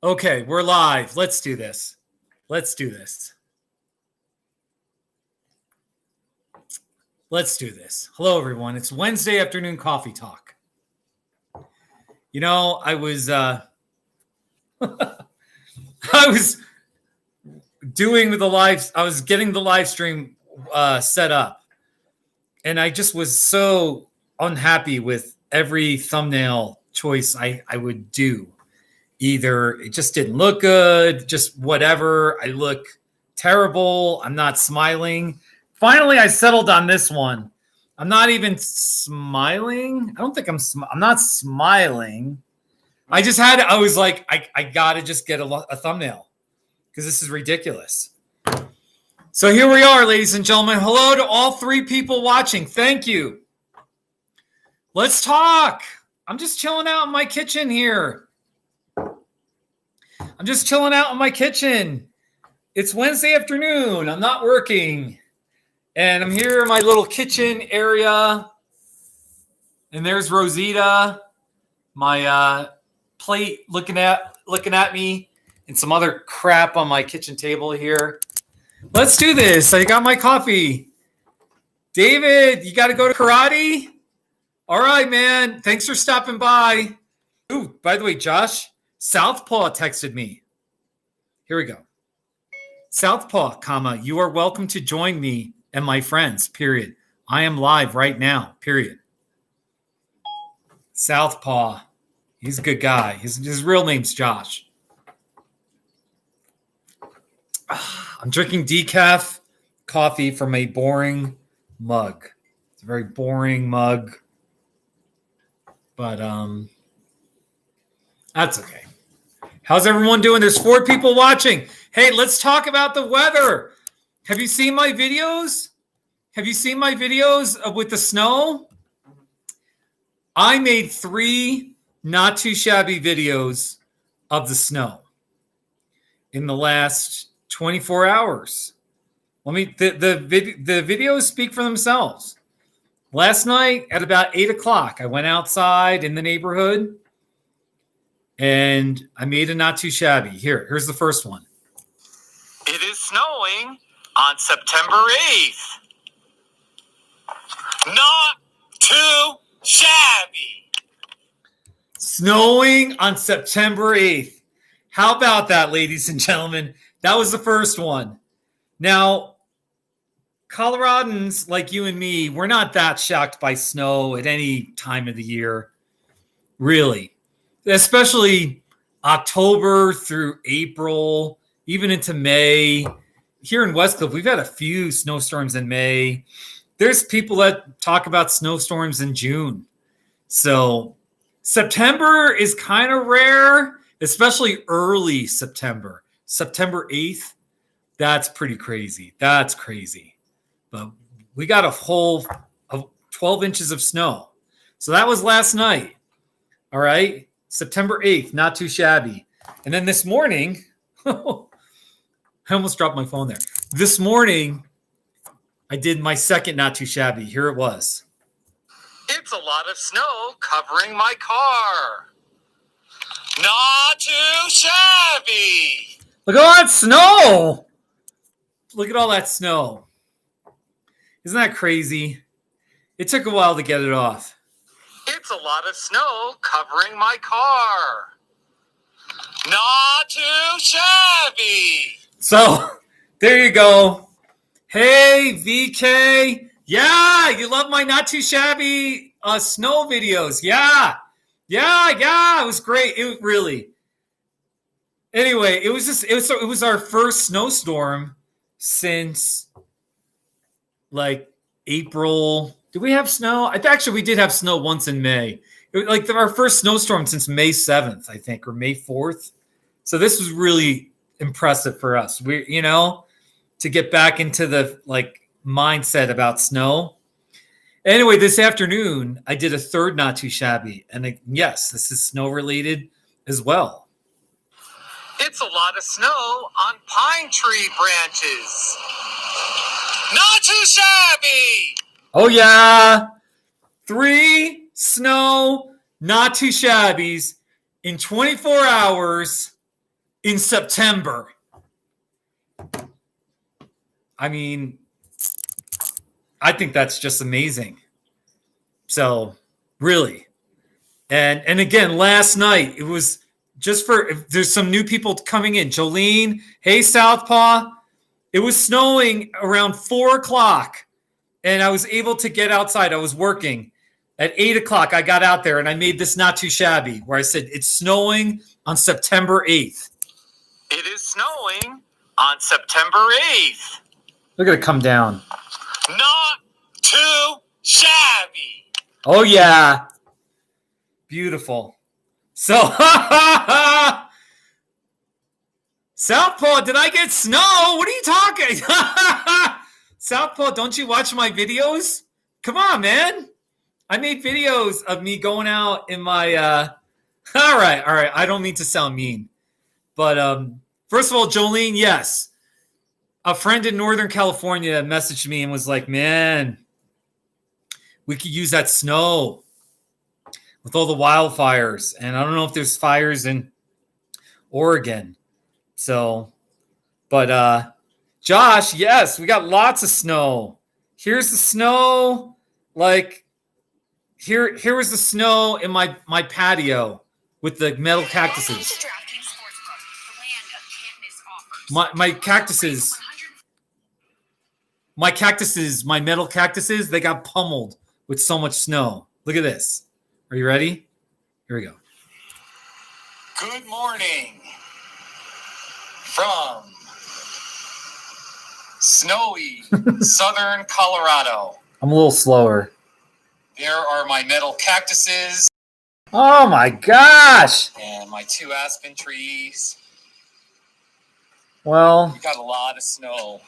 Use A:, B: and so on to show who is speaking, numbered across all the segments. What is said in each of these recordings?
A: Okay, we're live. Let's do this. Let's do this. Let's do this. Hello, everyone. It's Wednesday afternoon coffee talk. You know, I was I was doing the live. I was getting the live stream set up, and I just was so unhappy with every thumbnail choice I would do. Either it just didn't look good, just whatever. I look terrible. I'm not smiling. Finally, I settled on this one. I'm not even smiling. I don't think I'm not smiling. I was like, I got to just get a thumbnail because this is ridiculous. So here we are, ladies and gentlemen. Hello to all three people watching. Thank you. Let's talk. I'm just chilling out in my kitchen here. I'm just chilling out in my kitchen. It's Wednesday afternoon. I'm not working. And I'm here in my little kitchen area. And there's Rosita, my plate looking at me, and some other crap on my kitchen table here. Let's do this. I got my coffee. David, you got to go to karate? All right, man. Thanks for stopping by. Ooh, by the way, Josh, Southpaw texted me. Here we go. Southpaw, you are welcome to join me and my friends, period. I am live right now, period. Southpaw. He's a good guy. His real name's Josh. I'm drinking decaf coffee from a boring mug. It's a very boring mug. But that's okay. How's everyone doing? There's 4 people watching. Hey, let's talk about the weather. Have you seen my videos? Have you seen my videos with the snow? I made 3 not too shabby videos of the snow in the last 24 hours. The videos speak for themselves. Last night at about 8 o'clock, I went outside in the neighborhood and I made a not too shabby. Here's the first one.
B: It is snowing on September 8th. Not too shabby.
A: Snowing on September 8th. How about that, ladies and gentlemen? That was the first one. Now, Coloradans like you and me, we're not that shocked by snow at any time of the year, really. Especially October through April, even into May. Here in Westcliffe, we've had a few snowstorms in May. There's people that talk about snowstorms in June. So September is kind of rare, especially early September. September 8th, that's pretty crazy. That's crazy. But we got a whole 12 inches of snow. So that was last night. All right. September 8th, not too shabby. And then this morning, I almost dropped my phone there. This morning, I did my second not too shabby. Here it was.
B: It's a lot of snow covering my car. Not too shabby.
A: Look at all that snow. Look at all that snow. Isn't that crazy? It took a while to get it off.
B: It's a lot of snow covering my car. Not too shabby.
A: So, there you go. Hey, VK. Yeah, you love my not too shabby snow videos. Yeah. It was great. It really. Anyway, it was our first snowstorm since like April. Did we have snow? Actually, we did have snow once in May. It was like our first snowstorm since May 7th, I think, or May 4th. So this was really impressive for us. To get back into the mindset about snow. Anyway, this afternoon, I did a third not too shabby. And yes, this is snow related as well.
B: It's a lot of snow on pine tree branches. Not too shabby.
A: Oh, yeah. 3 snow, not too shabbies in 24 hours in September. I mean, I think that's just amazing. So, really. And again, last night, it was just for, if there's some new people coming in. Jolene, hey, Southpaw. It was snowing around 4 o'clock, and I was able to get outside. I was working. At 8 o'clock, I got out there, and I made this not too shabby, where I said, it's snowing on September 8th.
B: It is snowing on September 8th.
A: Look at it come down.
B: Not too shabby.
A: Oh, yeah. Beautiful. So, Southpaw, did I get snow? What are you talking? Southpaw, don't you watch my videos? Come on, man. I made videos of me going out in my all right. I don't mean to sound mean. But first of all, Jolene, yes. A friend in Northern California messaged me and was like, man, we could use that snow with all the wildfires. And I don't know if there's fires in Oregon. So, but Josh, yes, we got lots of snow. Here's the snow. Like, here was the snow in my patio with the metal cactuses. My cactuses, my metal cactuses, they got pummeled with so much snow. Look at this. Are you ready? Here we go.
B: Good morning from snowy southern Colorado.
A: I'm a little slower.
B: There are my metal cactuses.
A: Oh my gosh.
B: And my 2 aspen trees.
A: Well,
B: We got a lot of snow.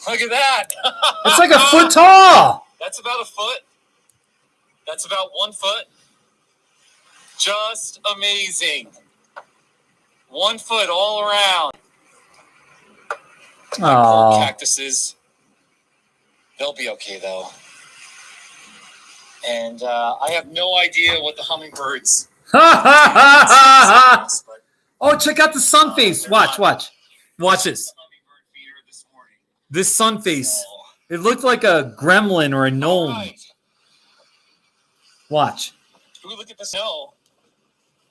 B: Look at that.
A: it's like a foot tall.
B: That's about a foot. That's about 1 foot. Just amazing. 1 foot all around. My poor
A: Oh,
B: cactuses. They'll be okay though. And I have no idea what the hummingbirds.
A: oh, check out the sun face. Watch this.
B: Hummingbird feeder this morning.
A: This sun face.
B: So,
A: It looked like a gremlin or a gnome.
B: right.
A: Watch.
B: Ooh, look at the snow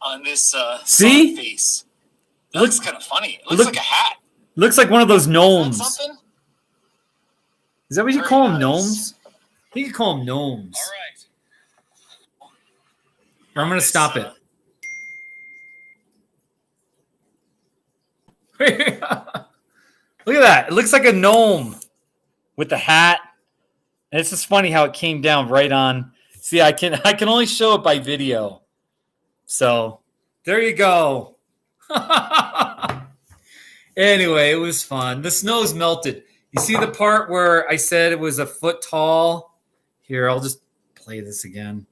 B: on this
A: See?
B: sun face. That looks kind of funny. It looks
A: look-
B: like a hat.
A: Looks like one of those
B: Is that
A: gnomes.
B: something?
A: Is that what you
B: Very
A: call them?
B: nice.
A: Gnomes? I think you call them gnomes.
B: All right.
A: Or I'm going to stop it. Look at that. It looks like a gnome with the hat. And it's just funny how it came down right on. See, I can only show it by video. So there you go. Anyway, it was fun. The snow's melted. You see the part where I said it was a foot tall? Here, I'll just play this again.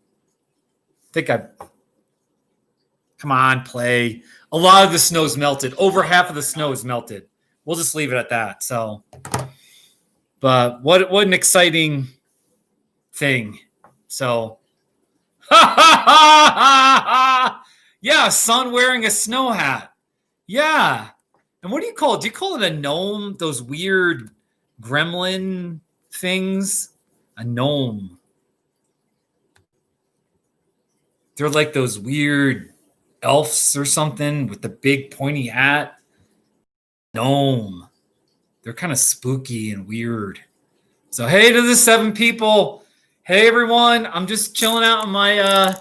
A: Come on, play. A lot of the snow's melted. Over half of the snow is melted. We'll just leave it at that. So, but what an exciting thing. So, yeah, son wearing a snow hat. Yeah. And what do you call it? Do you call it a gnome? Those weird gremlin things? A gnome. They're like those weird elves or something with the big pointy hat. Gnome. They're kind of spooky and weird. So hey to the 7 people. Hey everyone. I'm just chilling out in my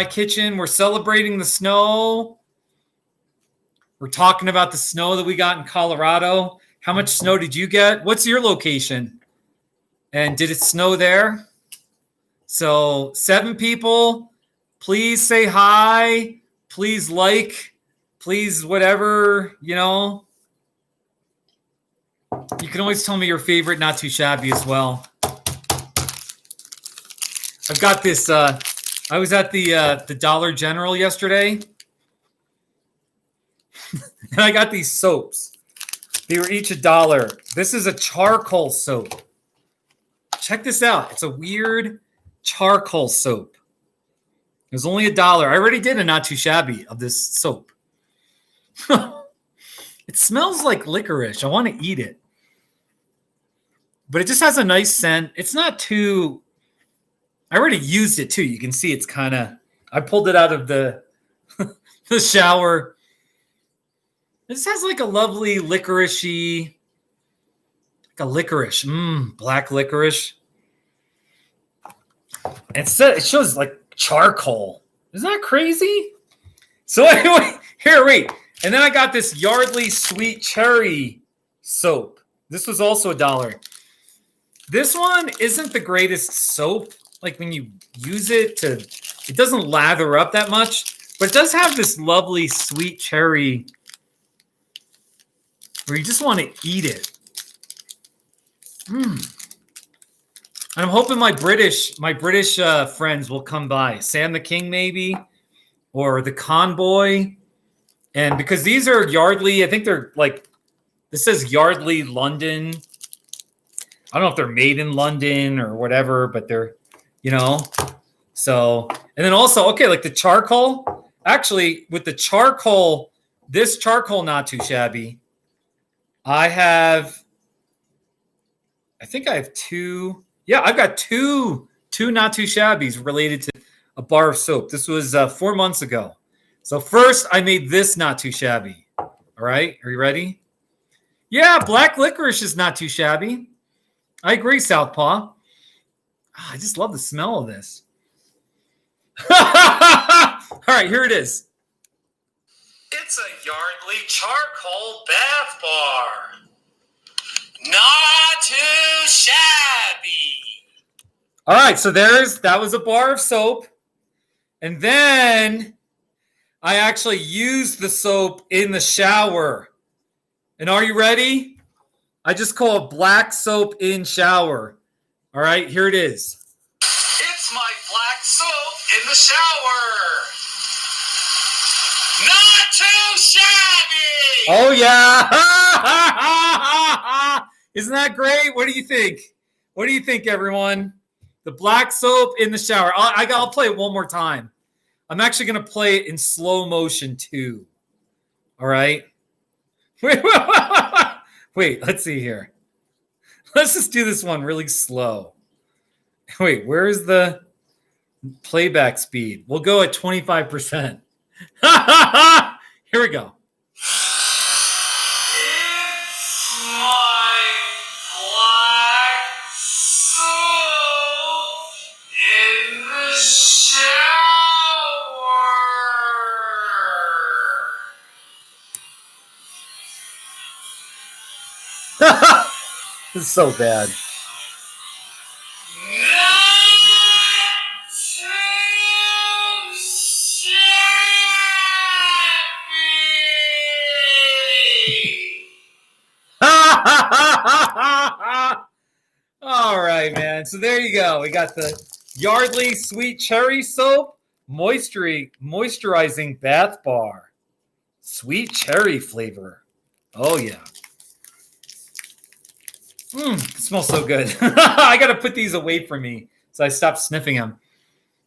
A: kitchen. We're celebrating the snow. We're talking about the snow that we got in Colorado. How much snow did you get? What's your location? And did it snow there? So 7 people, please say hi. Please like. Please whatever, you know. You can always tell me your favorite Not Too Shabby as well. I've got this. I was at the Dollar General yesterday. And I got these soaps. They were each $1. This is a charcoal soap. Check this out. It's a weird charcoal soap. It was only $1. I already did a not too shabby of this soap. It smells like licorice. I want to eat it. But it just has a nice scent. It's not too... I already used it too. You can see it's kind of... I pulled it out of the shower. This has like a lovely licoricey... Like a licorice. Black licorice. It shows like charcoal. Isn't that crazy? So anyway, here, wait. And then I got this Yardley Sweet Cherry soap. This was also $1. This one isn't the greatest soap. Like when you use it it doesn't lather up that much, but it does have this lovely sweet cherry where you just want to eat it. And I'm hoping my British friends will come by. Sam the King, maybe, or the Convoy. And because these are Yardley, I think they're like, this says Yardley London. I don't know if they're made in London or whatever, but they're, so, and then also, okay, like the charcoal. Actually, with the charcoal, this charcoal not too shabby. I think I have two. Yeah, I've got two not too shabbies related to a bar of soap. This was 4 months ago. So first, I made this not too shabby. All right, are you ready? Yeah, black licorice is not too shabby. I agree, Southpaw. I just love the smell of this. All right, here it is.
B: It's a Yardley charcoal bath bar. Not too shabby.
A: All right, so that was a bar of soap. And then I actually used the soap in the shower. And are you ready? I just call it black soap in shower. All right, here it is.
B: It's my black soap in the shower. Not too shabby.
A: Oh, yeah. Isn't that great? What do you think? What do you think, everyone? The black soap in the shower. I'll play it one more time. I'm actually going to play it in slow motion, too. All right? Wait, let's see here. Let's just do this one really slow. Wait, where's the playback speed? We'll go at 25%. Here we go.
B: It's my black soap in the shower.
A: This is so bad. All right, man. So there you go. We got the Yardley Sweet Cherry Soap moisturizing bath bar. Sweet cherry flavor. Oh, yeah. It smells so good. I got to put these away from me so I stop sniffing them.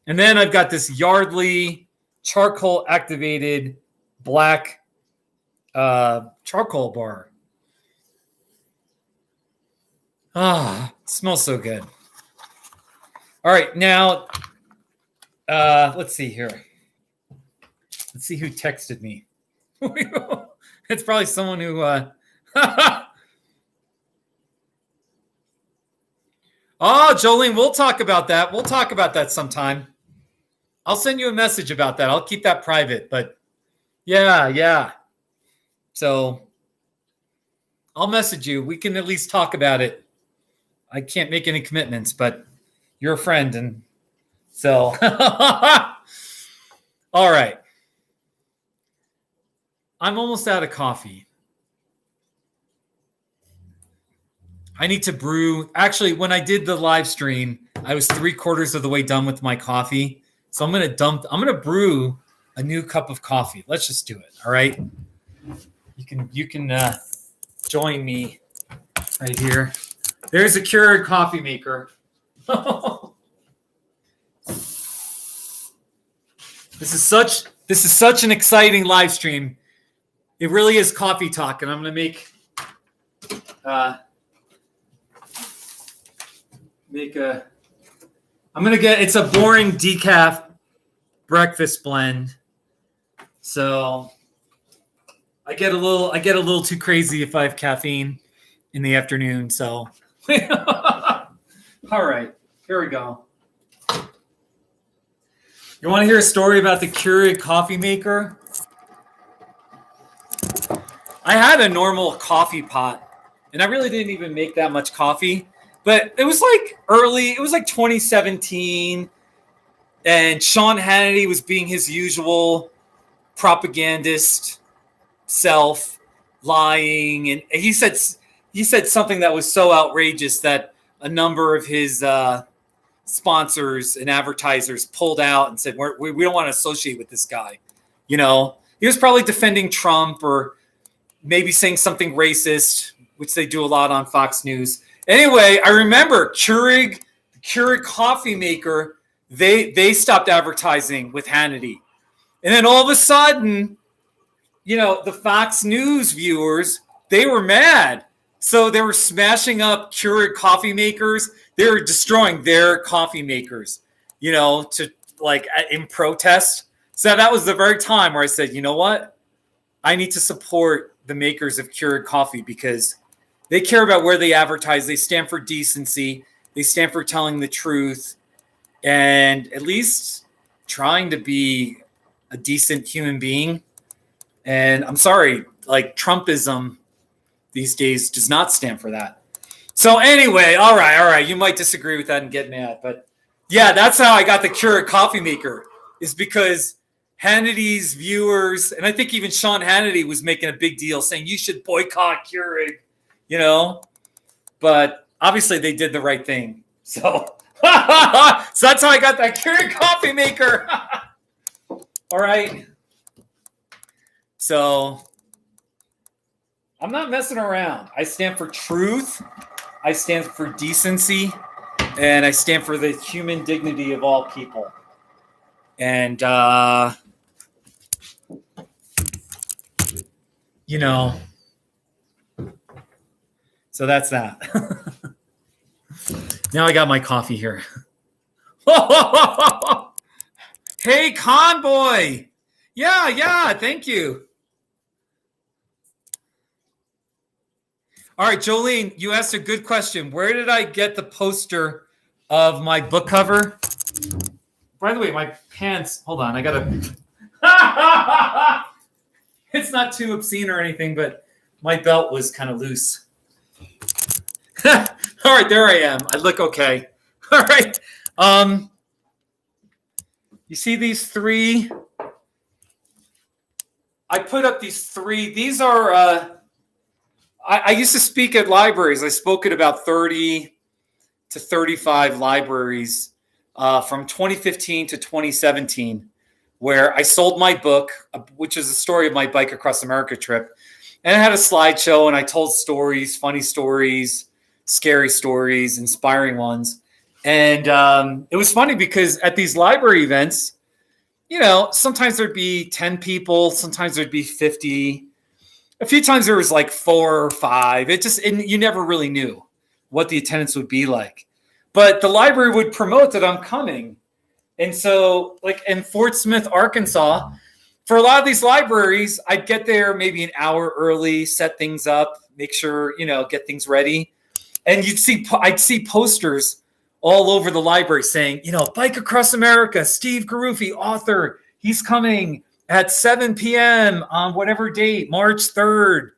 A: And then I've got this Yardley charcoal activated black charcoal bar. It smells so good. All right, now let's see here. Let's see who texted me. It's probably someone who Oh, Jolene, we'll talk about that. We'll talk about that sometime. I'll send you a message about that. I'll keep that private, but yeah. So I'll message you. We can at least talk about it. I can't make any commitments, but you're a friend. And so, all right. I'm almost out of coffee. I need to brew. Actually, when I did the live stream, I was 3/4 of the way done with my coffee. So I'm going to brew a new cup of coffee. Let's just do it. All right. You can join me right here. There's a Keurig coffee maker. This is such an exciting live stream. It really is coffee talk, and I'm gonna make it's a boring decaf breakfast blend. So I get a little too crazy if I have caffeine in the afternoon. So all right, here we go. You want to hear a story about the Keurig coffee maker? I had a normal coffee pot, and I really didn't even make that much coffee. But it was like 2017, and Sean Hannity was being his usual propagandist self, lying, and he said something that was so outrageous that a number of his sponsors and advertisers pulled out and said, we don't want to associate with this guy. You know, he was probably defending Trump or maybe saying something racist, which they do a lot on Fox News. Anyway, I remember Keurig coffee maker, they stopped advertising with Hannity. And then all of a sudden, you know, the Fox News viewers, they were mad. So they were smashing up Keurig coffee makers. They were destroying their coffee makers, you know, to like in protest. So that was the very time where I said, you know what? I need to support the makers of Keurig coffee because they care about where they advertise. They stand for decency. They stand for telling the truth and at least trying to be a decent human being. And I'm sorry, like Trumpism these days does not stand for that. So anyway, all right. You might disagree with that and get mad. But yeah, that's how I got the Keurig coffee maker is because Hannity's viewers, and I think even Sean Hannity was making a big deal saying you should boycott Keurig, you know. But obviously they did the right thing. So, so that's how I got that Keurig coffee maker. All right. So I'm not messing around. I stand for truth. I stand for decency. And I stand for the human dignity of all people. And, you know, so that's that. Now I got my coffee here. Hey, Conboy. Yeah, thank you. All right, Jolene, you asked a good question. Where did I get the poster of my book cover? By the way, my pants, hold on, I gotta. It's not too obscene or anything, but my belt was kind of loose. All right, there I am. I look okay. All right. You see these three? I put up these three. These are, I used to speak at libraries. I spoke at about 30 to 35 libraries from 2015 to 2017, where I sold my book, which is the story of my Bike Across America trip. And I had a slideshow, and I told stories, funny stories, scary stories, inspiring ones. And it was funny because at these library events, you know, sometimes there'd be 10 people, sometimes there'd be 50. A few times there was like 4 or 5. And you never really knew what the attendance would be like. But the library would promote that I'm coming. And so, like in Fort Smith, Arkansas, for a lot of these libraries, I'd get there maybe an hour early, set things up, make sure, you know, get things ready. And I'd see posters all over the library saying, you know, Bike Across America, Steve Garuffi, author, he's coming at 7 p.m. on whatever date, March 3rd.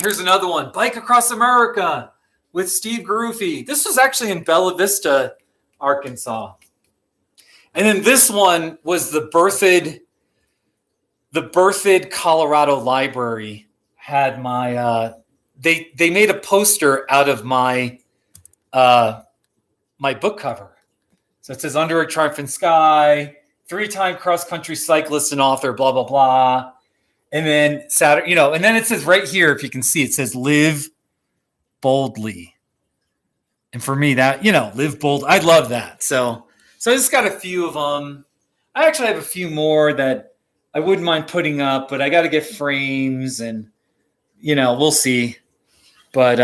A: Here's another one, Bike Across America with Steve Garuffi. This was actually in Bella Vista, Arkansas. And then this one was the Berthoud, Colorado Library had my, they made a poster out of my book cover. So it says Under a Triumphant Sky, 3-time cross-country cyclist and author, blah, blah, blah. And then Saturday, you know, and then it says right here, if you can see, it says live boldly. And for me, that, you know, live bold, I love that. So I just got a few of them. I actually have a few more that I wouldn't mind putting up, but I got to get frames and, we'll see. But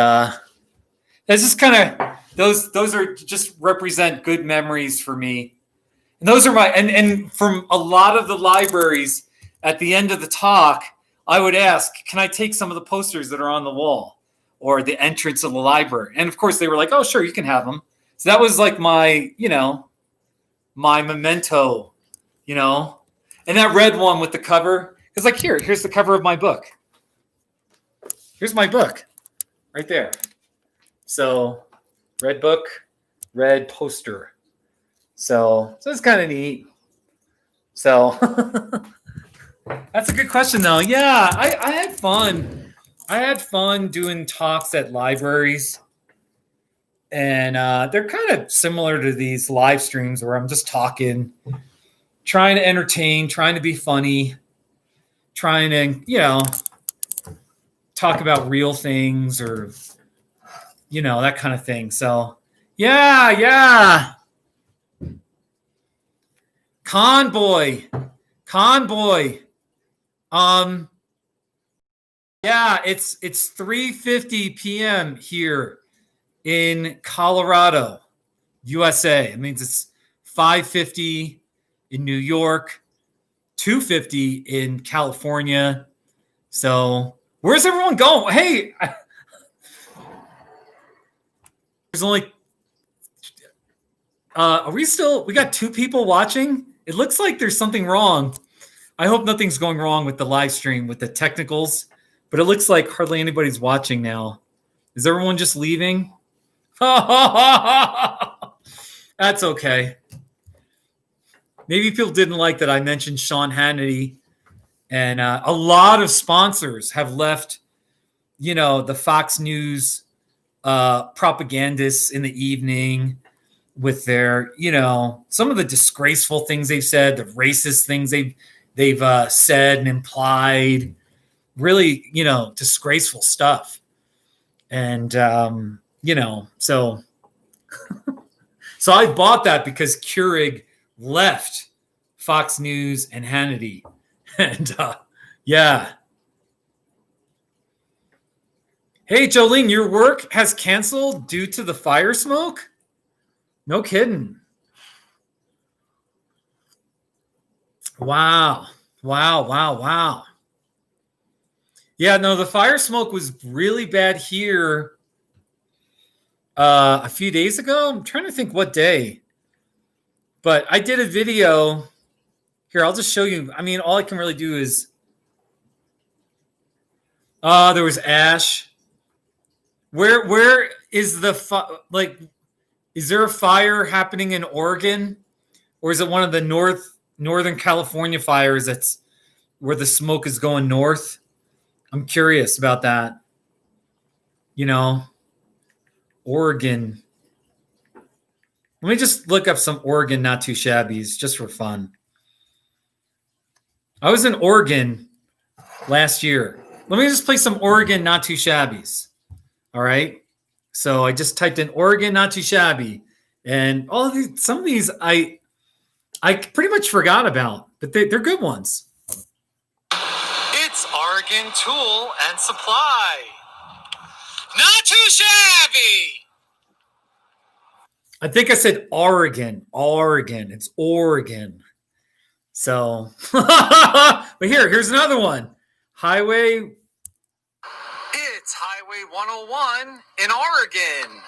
A: that's just kind of, those are just represent good memories for me. And those are and from a lot of the libraries at the end of the talk, I would ask, can I take some of the posters that are on the wall or the entrance of the library? And of course they were like, oh, sure, you can have them. So that was like my memento, and that red one with the cover is like, here's the cover of my book. Here's my book right there. So red book, red poster. So it's kind of neat. So that's a good question, though. Yeah, I had fun. I had fun doing talks at libraries. And they're kind of similar to these live streams where I'm just talking, trying to entertain, trying to be funny, trying to, talk about real things or, that kind of thing. So, yeah. Convoy. Yeah, it's 3:50 p.m. here in Colorado, USA. It means it's 5:50 in New York, 2:50 in California. So where's everyone going? Hey, there's only we got 2 people watching? It looks like there's something wrong. I hope nothing's going wrong with the live stream with the technicals, but it looks like hardly anybody's watching now. Is everyone just leaving? That's okay. Maybe people didn't like that I mentioned Sean Hannity, and a lot of sponsors have left, the Fox News propagandists in the evening with their, some of the disgraceful things they've said, the racist things they've said and implied, really, disgraceful stuff. And, so I bought that because Keurig left Fox News and Hannity. And, yeah. Hey, Jolene, your work has canceled due to the fire smoke? No kidding. Wow. Yeah, no, the fire smoke was really bad here a few days ago. I'm trying to think what day. But I did a video. Here, I'll just show you. I mean, all I can really do is there was ash. Where is the is there a fire happening in Oregon? Or is it one of the Northern California fires that's where the smoke is going north? I'm curious about that. Oregon. Let me just look up some Oregon not too shabbies just for fun. I was in Oregon last year. Let me just play some Oregon not too shabbies. All right. So I just typed in Oregon not too shabby, and some of these I pretty much forgot about, but they're good ones.
B: It's Oregon Tool and Supply. Not too shabby.
A: I think I said Oregon. It's Oregon. So, but here's another one. Highway.
B: It's Highway 101 in Oregon.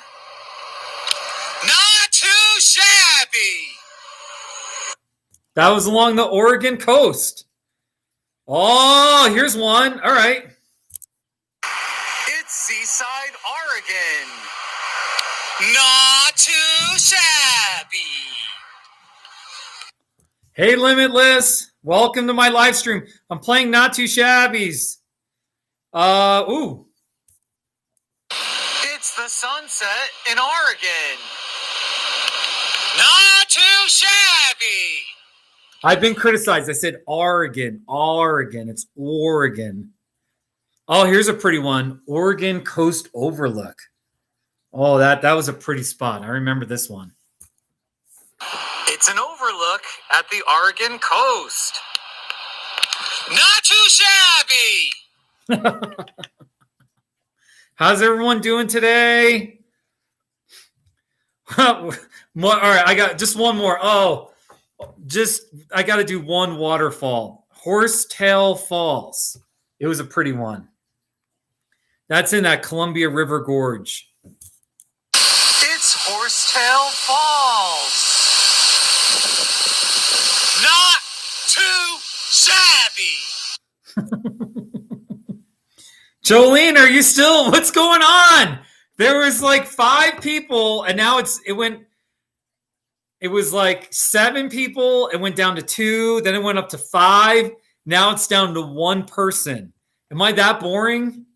B: Not too shabby.
A: That was along the Oregon coast. Oh, here's one. All right.
B: It's Seaside, Oregon. Not too shabby.
A: Hey, Limitless. Welcome to my live stream. I'm playing Not Too Shabbies. Ooh.
B: It's the Sunset in Oregon. Not too shabby.
A: I've been criticized. I said Oregon. It's Oregon. Oh, here's a pretty one. Oregon Coast Overlook. Oh, that was a pretty spot. I remember this one.
B: It's It's an overlook at the Oregon coast. Not too shabby!
A: How's everyone doing today? All right, I got just one more. Oh, I got to do one waterfall. Horsetail Falls. It was a pretty one. That's in that Columbia River Gorge.
B: It's Horsetail Falls. Not too shabby.
A: Jolene, are you still? What's going on? There was like 5 people, and now it was like 7 people. It went down to 2, then it went up to 5. Now it's down to 1 person. Am I that boring?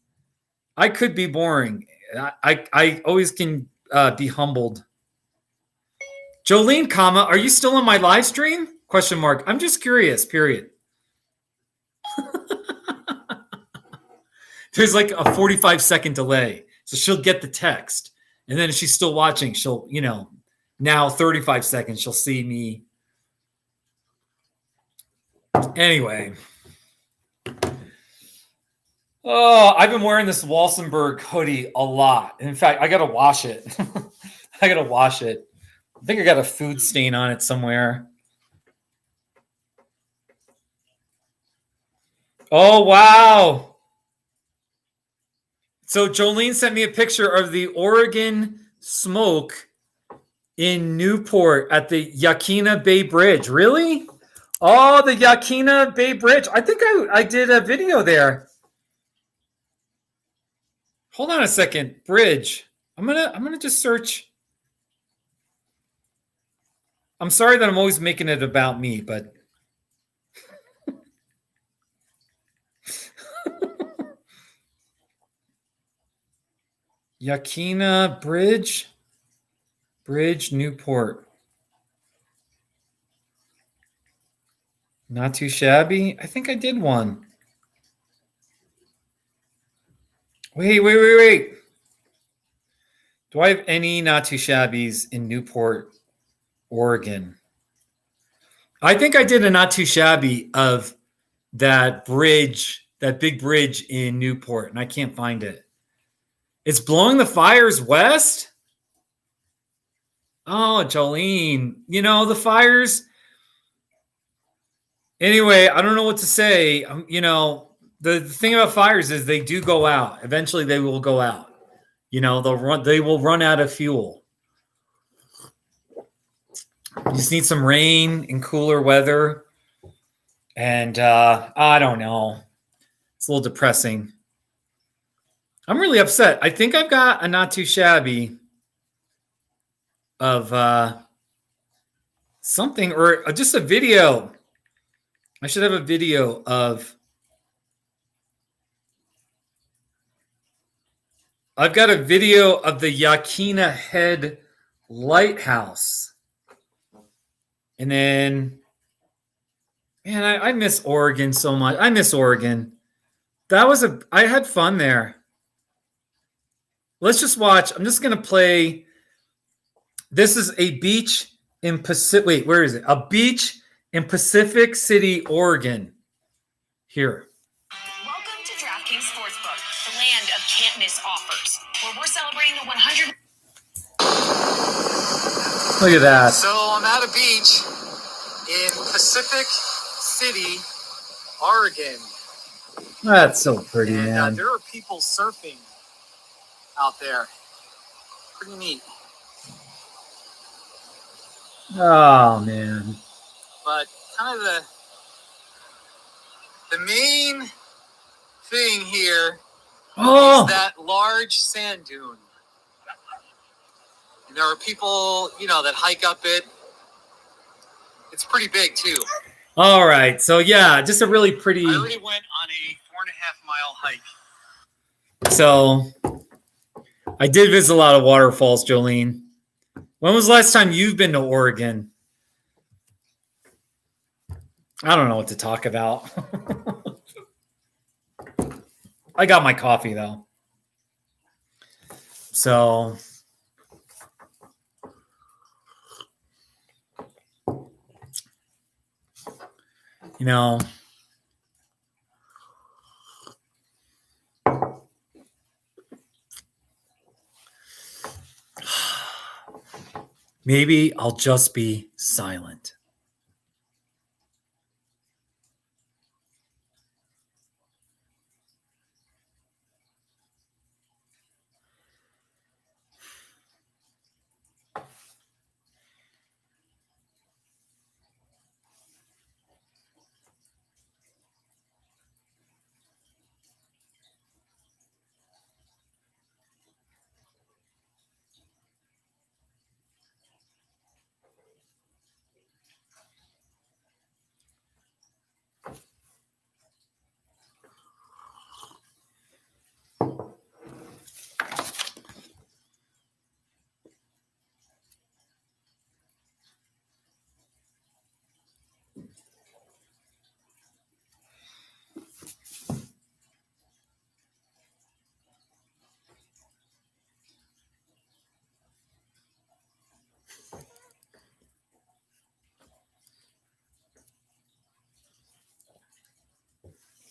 A: I could be boring. I always can be humbled. Jolene, comma, are you still on my live stream? Question mark. I'm just curious, period. There's like a 45-second delay. So she'll get the text. And then if she's still watching, she'll, now 35 seconds, she'll see me. Anyway. Oh, I've been wearing this Walsenburg hoodie a lot. In fact, I got to wash it. I think I got a food stain on it somewhere. Oh, wow. So Jolene sent me a picture of the Oregon smoke in Newport at the Yakina Bay Bridge. Really? Oh, the Yakina Bay Bridge. I think I did a video there. Hold on a second. Bridge. I'm gonna just search. I'm sorry that I'm always making it about me, but Yakina Bridge, Newport. Not too shabby. I think I did one. Wait. Do I have any not too shabbies in Newport, Oregon? I think I did a not too shabby of that bridge, that big bridge in Newport, and I can't find it. It's blowing the fires west? Oh, Jolene. The fires. Anyway, I don't know what to say. The thing about fires is they do go out. Eventually they will go out. They will run out of fuel. You just need some rain and cooler weather. And I don't know. It's a little depressing. I'm really upset. I think I've got a not too shabby of something or just a video. I should have a video of. I've got a video of the Yakina Head Lighthouse. And then, man, I miss Oregon so much. I miss Oregon. I had fun there. Let's just watch. I'm just going to play. This is a beach in Pacific. Wait, where is it? A beach in Pacific City, Oregon. Here.
C: Welcome to DraftKings Sportsbook, the land of can't miss offers, where we're celebrating the 100.
A: Look at that.
B: So I'm at a beach in Pacific City, Oregon.
A: That's so pretty,
B: and,
A: man.
B: There are people surfing out there. Pretty neat.
A: Oh, man.
B: But kind of the main thing here is that large sand dune. And there are people, that hike up it. It's pretty big too.
A: All right. So yeah, just a really pretty.
B: I already went on a 4.5-mile hike.
A: So I did visit a lot of waterfalls, Jolene. When was the last time you've been to Oregon? I don't know what to talk about. I got my coffee though. So You know, maybe I'll just be silent.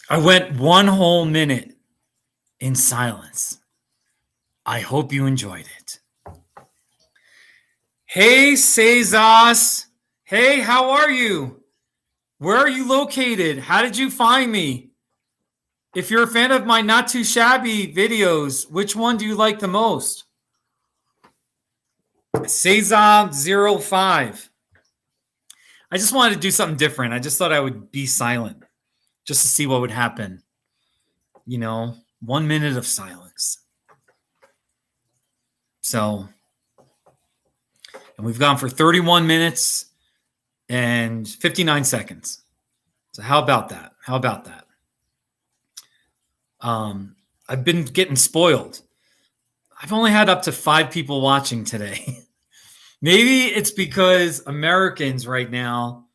A: I went 1 whole minute in silence. I hope you enjoyed it. Hey, Cesas. Hey, how are you? Where are you located? How did you find me? If you're a fan of my Not Too Shabby videos, which one do you like the most? Cesar05. I just wanted to do something different. I just thought I would be silent just to see what would happen. 1 minute of silence. So, and we've gone for 31 minutes and 59 seconds. So how about that? I've been getting spoiled. I've only had up to 5 people watching today. Maybe it's because Americans right now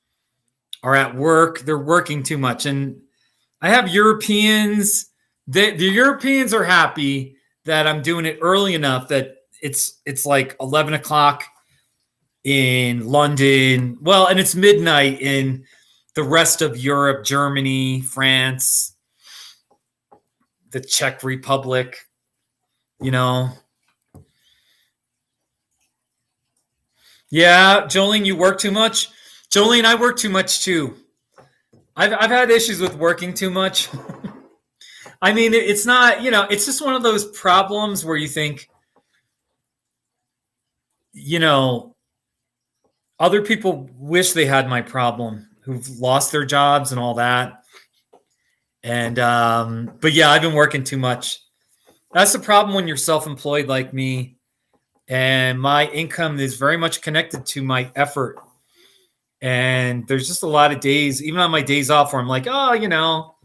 A: are at work. They're working too much. And I have Europeans. The Europeans are happy that I'm doing it early enough that it's like 11 o'clock in London. Well, and it's midnight in the rest of Europe, Germany, France, the Czech Republic, Yeah, Jolene, you work too much? Jolene, I work too much too. I've had issues with working too much. I mean, it's not, it's just one of those problems where you think, other people wish they had my problem, who've lost their jobs and all that. And, but yeah, I've been working too much. That's the problem when you're self-employed like me. And my income is very much connected to my effort. And there's just a lot of days, even on my days off, where I'm like, I'll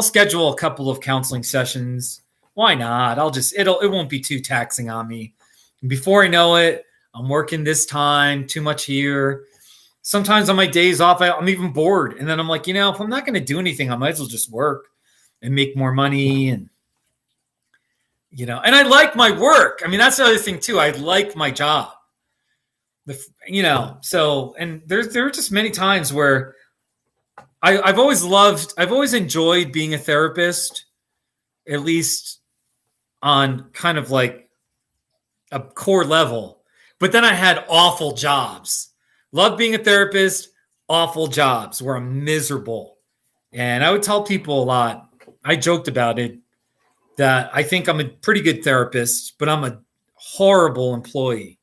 A: schedule a couple of counseling sessions. Why not? It won't be too taxing on me. And before I know it, I'm working this time, too much here. Sometimes on my days off, I'm even bored. And then I'm like, if I'm not going to do anything, I might as well just work and make more money. And, and I like my work. I mean, that's the other thing too. I like my job. So, and there are just many times where I've always enjoyed being a therapist, at least on kind of like a core level. But then I had awful jobs. Love being a therapist, awful jobs where I'm miserable. And I would tell people a lot, I joked about it, that I think I'm a pretty good therapist, but I'm a horrible employee.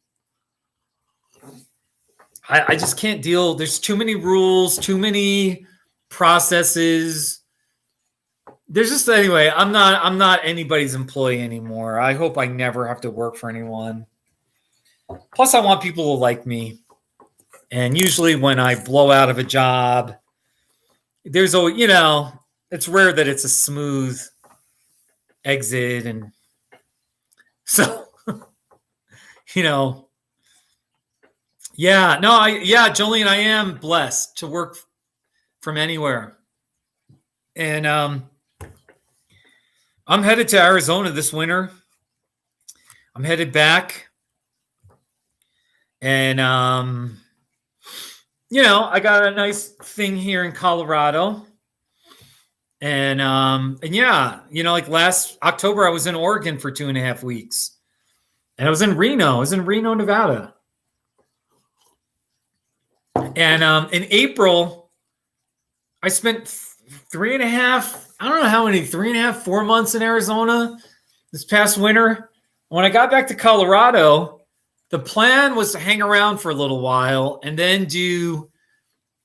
A: I just can't deal. There's too many rules, too many processes. Anyway, I'm not anybody's employee anymore. I hope I never have to work for anyone. Plus, I want people to like me. And usually when I blow out of a job, there's it's rare that it's a smooth exit. And so, Jolene, I am blessed to work from anywhere. And I'm headed to Arizona this winter. I'm headed back. And I got a nice thing here in Colorado. And yeah, like last October, I was in Oregon for 2.5 weeks. And I was in Reno. I was in Reno, Nevada. And in April, I spent 3.5, I don't know how many, 3.5, 4 months in Arizona this past winter. When I got back to Colorado, the plan was to hang around for a little while and then do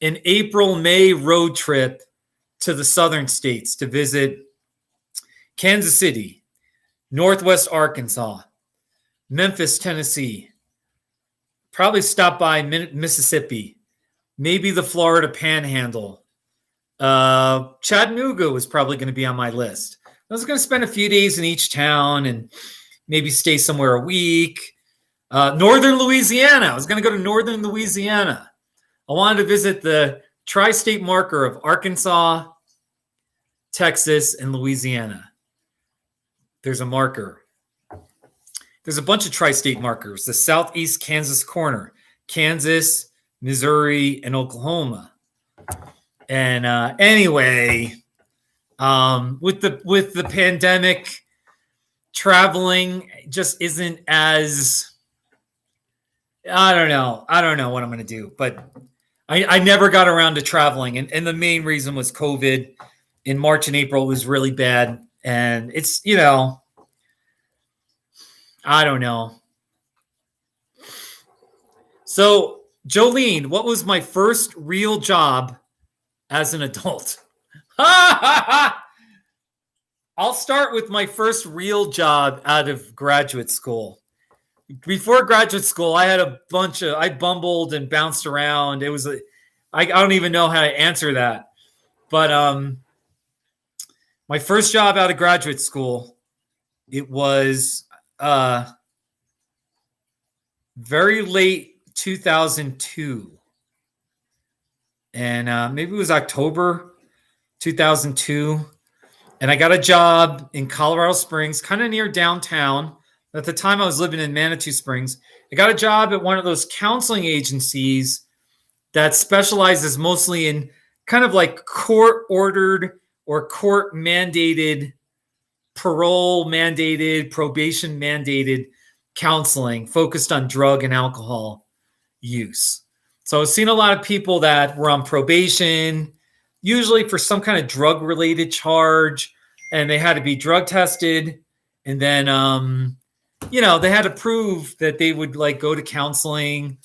A: an April, May road trip to the southern states to visit Kansas City, Northwest Arkansas, Memphis, Tennessee, probably stop by Mississippi, maybe the Florida Panhandle. Chattanooga was probably going to be on my list. I was going to spend a few days in each town and maybe stay somewhere a week. Northern Louisiana. I was going to go to Northern Louisiana. I wanted to visit the tri-state marker of Arkansas, Texas, and Louisiana. There's a marker. There's a bunch of tri-state markers. The southeast Kansas corner, Kansas, Missouri, and Oklahoma. And anyway, with the pandemic, traveling just isn't as, I don't know what I'm going to do, but I never got around to traveling. And the main reason was COVID. In March and April, it was really bad. And it's, I don't know. So, Jolene, what was my first real job as an adult? I'll start with my first real job out of graduate school. Before graduate school, I had I bumbled and bounced around. I don't even know how to answer that. But my first job out of graduate school, it was very late 2002. And maybe it was October 2002. And I got a job in Colorado Springs, kind of near downtown. At the time, I was living in Manitou Springs. I got a job at one of those counseling agencies that specializes mostly in kind of like court-ordered or court-mandated, parole-mandated, probation-mandated counseling focused on drug and alcohol use. So I was seeing a lot of people that were on probation, usually for some kind of drug-related charge, and they had to be drug tested. And then, they had to prove that they would go to counseling.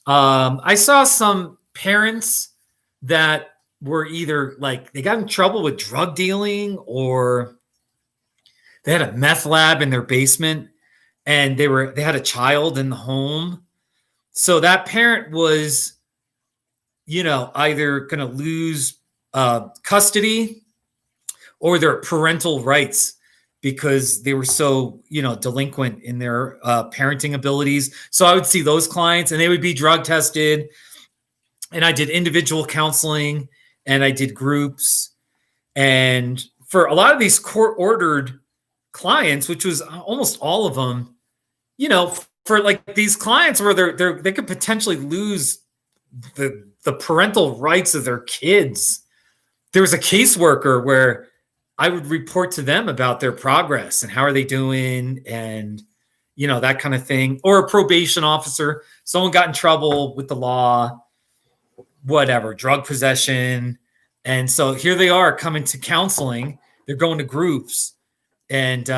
A: I saw some parents that were either they got in trouble with drug dealing, or they had a meth lab in their basement, and they had a child in the home. So that parent was, either going to lose custody or their parental rights because they were so, delinquent in their parenting abilities. So I would see those clients and they would be drug tested. And I did individual counseling and I did groups. And for a lot of these court-ordered clients, which was almost all of them, for these clients where they could potentially lose the parental rights of their kids. There was a caseworker where I would report to them about their progress and how are they doing and, that kind of thing. Or a probation officer, someone got in trouble with the law, whatever, drug possession. And so here they are coming to counseling. They're going to groups. And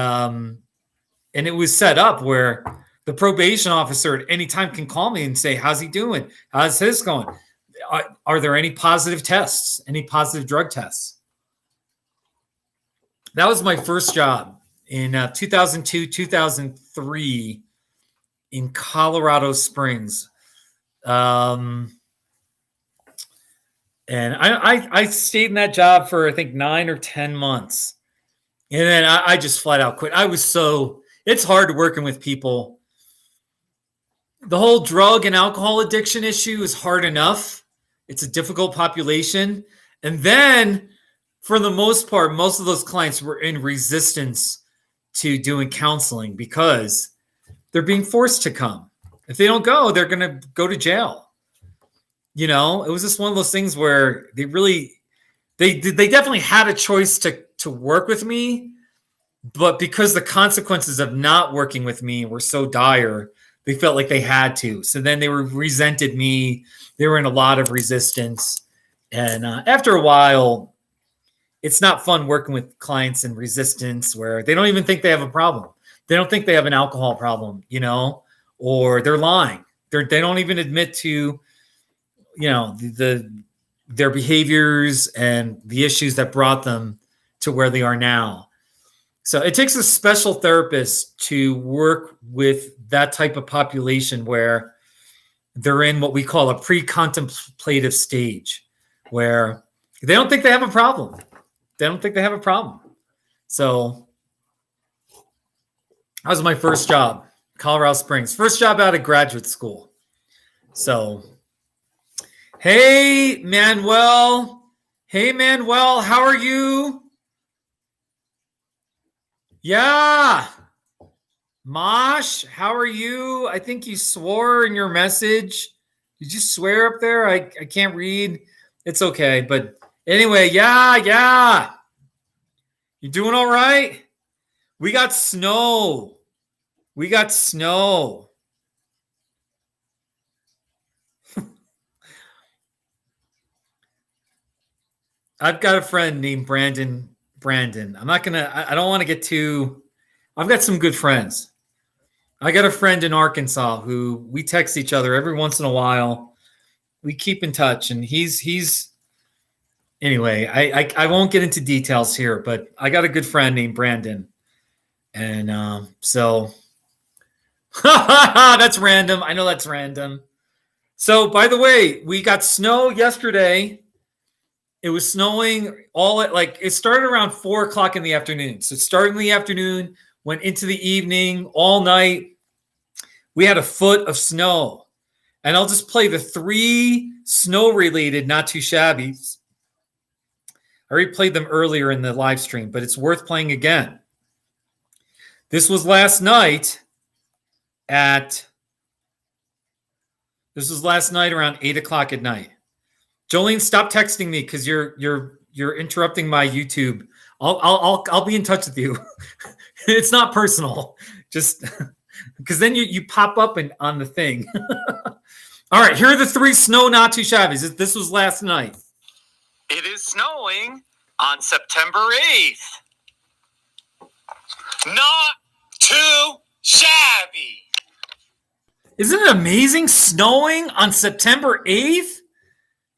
A: it was set up where the probation officer at any time can call me and say, how's he doing? How's his going? Are there any positive tests, any positive drug tests? That was my first job in 2002, 2003 in Colorado Springs. And I stayed in that job for, I think, 9 or 10 months. And then I just flat out quit. It's hard working with people. The whole drug and alcohol addiction issue is hard enough. It's a difficult population. And then, for the most part, most of those clients were in resistance to doing counseling because they're being forced to come. If they don't go, they're going to go to jail. You know, it was just one of those things where they definitely had a choice to work with me, but because the consequences of not working with me were so dire, they felt like they had to. So then they resented me. They were in a lot of resistance. And after a while, it's not fun working with clients in resistance where they don't even think they have a problem. They don't think they have an alcohol problem, you know, or they're lying. They don't even admit to, you know, their behaviors and the issues that brought them to where they are now. So it takes a special therapist to work with that type of population where they're in what we call a pre-contemplative stage, where they don't think they have a problem. They don't think they have a problem. So that was my first job, Colorado Springs. First job out of graduate school. So, hey, Manuel. Hey, Manuel, how are you? Yeah. Mosh, how are you? I think you swore in your message. Did you swear up there? I can't read. It's okay. But anyway, yeah. You doing all right? We got snow. I've got a friend named Brandon. I don't want to get too. I've got some good friends. I got a friend in Arkansas who we text each other every once in a while. We keep in touch, and he's anyway. I won't get into details here, but I got a good friend named Brandon, and so that's random. I know that's random. So, by the way, we got snow yesterday. It was snowing it started around 4:00 in the afternoon. So it started in the afternoon, went into the evening, all night. We had a foot of snow. And I'll just play the 3 snow-related Not Too Shabbies. I already played them earlier in the live stream, but it's worth playing again. This was last night around 8:00 at night. Jolene, stop texting me because you're interrupting my YouTube. I'll be in touch with you. It's not personal, just because then you pop up on the thing. All right, here are the 3 snow Not Too Shabbies. This was last night.
B: It is snowing on September 8th. Not too shabby.
A: Isn't it amazing? Snowing on September 8th?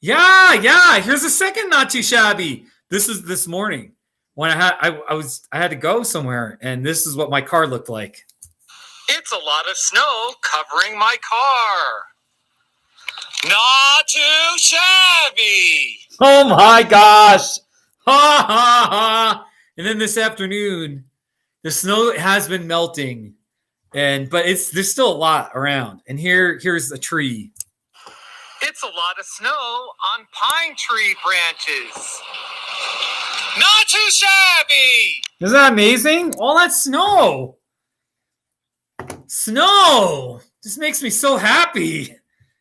A: Yeah. Here's the second Not Too Shabby. This is this morning when I had to go somewhere, and this is what my car looked like.
B: It's a lot of snow covering my car. Not too shabby.
A: Oh my gosh! Ha. And then this afternoon, the snow has been melting, but there's still a lot around. And here's a tree.
B: It's a lot of snow on pine tree branches. Not too shabby.
A: Isn't that amazing? All that snow. Snow just makes me so happy.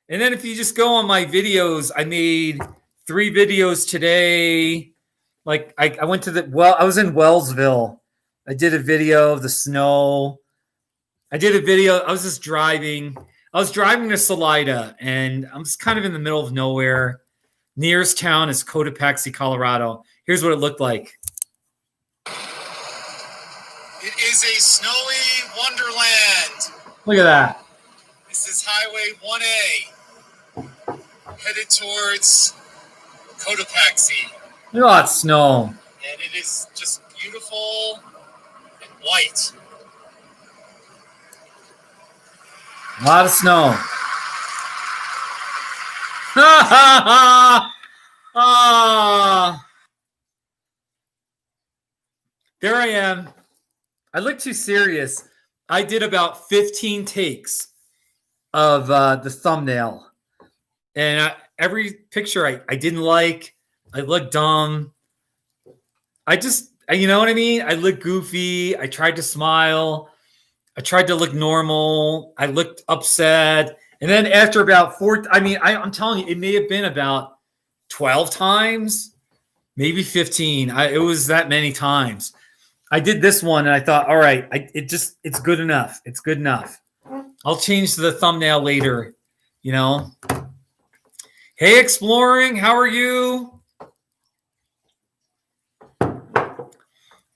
A: And then if you just go on my videos, I made 3 videos today. Like I went to I was in Wellsville. I did a video of the snow. I did a video. I was just driving. I was driving to Salida, and I'm just kind of in the middle of nowhere. Nearest town is Cotopaxi, Colorado. Here's what it looked like.
B: It is a snowy wonderland.
A: Look at that.
B: This is Highway 1A, headed towards Cotopaxi.
A: Look at all that snow.
B: And it is just beautiful and white.
A: A lot of snow. Ha ha ha! Ah! There I am. I look too serious. I did about 15 takes of the thumbnail. And every picture I didn't like. I looked dumb. You know what I mean? I looked goofy. I tried to smile. I tried to look normal. I looked upset. And then after about I'm telling you, it may have been about 12 times, maybe 15. It was that many times. I did this one and I thought, all right, it's good enough. It's good enough. I'll change the thumbnail later, you know. Hey, Exploring, how are you?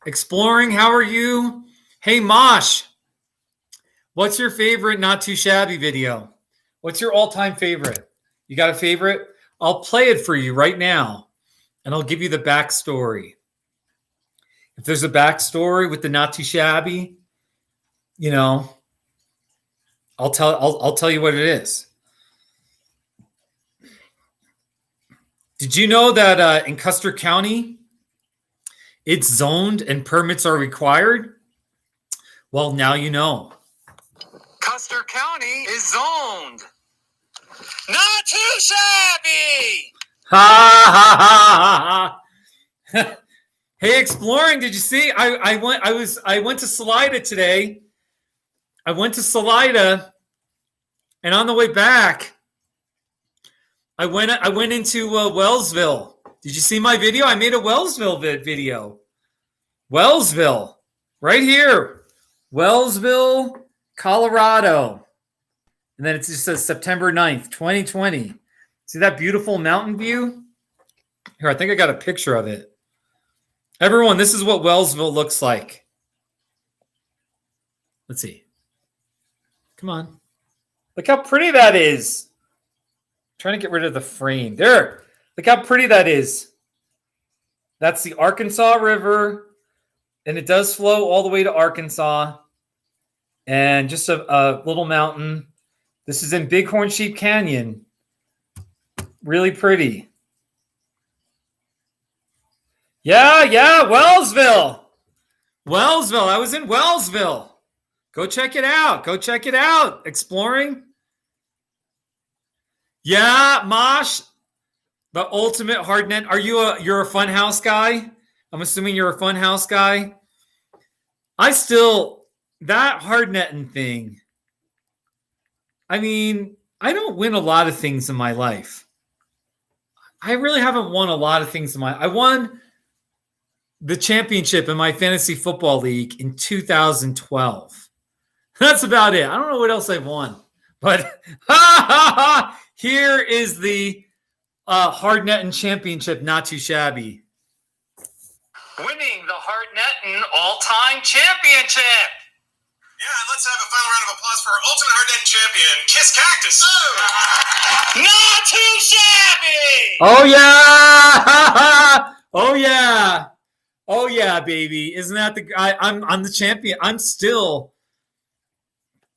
A: Exploring, how are you? Hey, Mosh, what's your favorite Not Too Shabby video? What's your all-time favorite? You got a favorite? I'll play it for you right now, and I'll give you the backstory. If there's a backstory with the Not Too Shabby, you know, I'll tell you what it is. Did you know that in Custer County, it's zoned and permits are required? Well, now you know.
B: Custer County is zoned. Not too shabby.
A: Ha ha ha ha. Hey, Exploring, did you see? I went to Salida today. I went to Salida, and on the way back, I went into Wellsville. Did you see my video? I made a Wellsville video. Wellsville, right here. Wellsville, Colorado. And then it just says September 9th, 2020. See that beautiful mountain view? Here, I think I got a picture of it. Everyone, this is what Wellsville looks like. Let's see. Come on. Look how pretty that is. I'm trying to get rid of the frame. There. Look how pretty that is. That's the Arkansas River. And it does flow all the way to Arkansas. And just a little mountain. This is in Bighorn Sheep Canyon. Really pretty. Yeah, Wellsville. Wellsville. I was in Wellsville. Go check it out. Exploring. Yeah, Mosh, the ultimate hardnet. You're a Funhouse guy? I'm assuming you're a Funhouse guy. That hardnetting thing. I mean, I don't win a lot of things in my life. I really haven't won a lot of things I won the championship in my fantasy football league in 2012. That's about it. I don't know what else I've won. But here is the hardnetting championship, Not Too Shabby.
B: Winning the hardnetting all-time championship.
D: Yeah, and let's have a final round of applause for our ultimate hardnetting champion, Kiss Cactus. Oh.
B: Not too shabby.
A: Oh yeah! Oh yeah! Oh yeah, baby! Isn't that the guy? I'm the champion. I'm still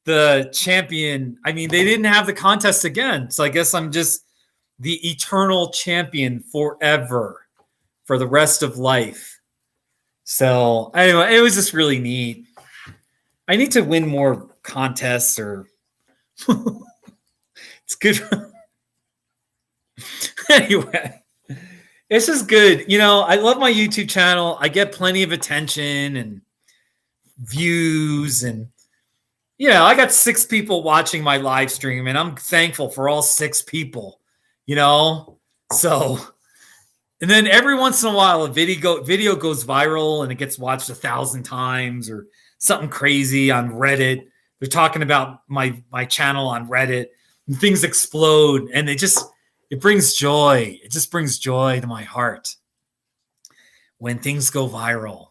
A: the champion. I mean, they didn't have the contest again, so I guess I'm just the eternal champion forever for the rest of life. So anyway, it was just really neat. I need to win more contests, or it's good. Anyway, this is good. You know, I love my YouTube channel. I get plenty of attention and views, and you know, I got 6 people watching my live stream, and I'm thankful for all 6 people. You know, so. And then every once in a while, a video goes viral and it gets watched 1,000 times or something crazy on Reddit. They're talking about my channel on Reddit, and things explode, and it brings joy. It just brings joy to my heart when things go viral.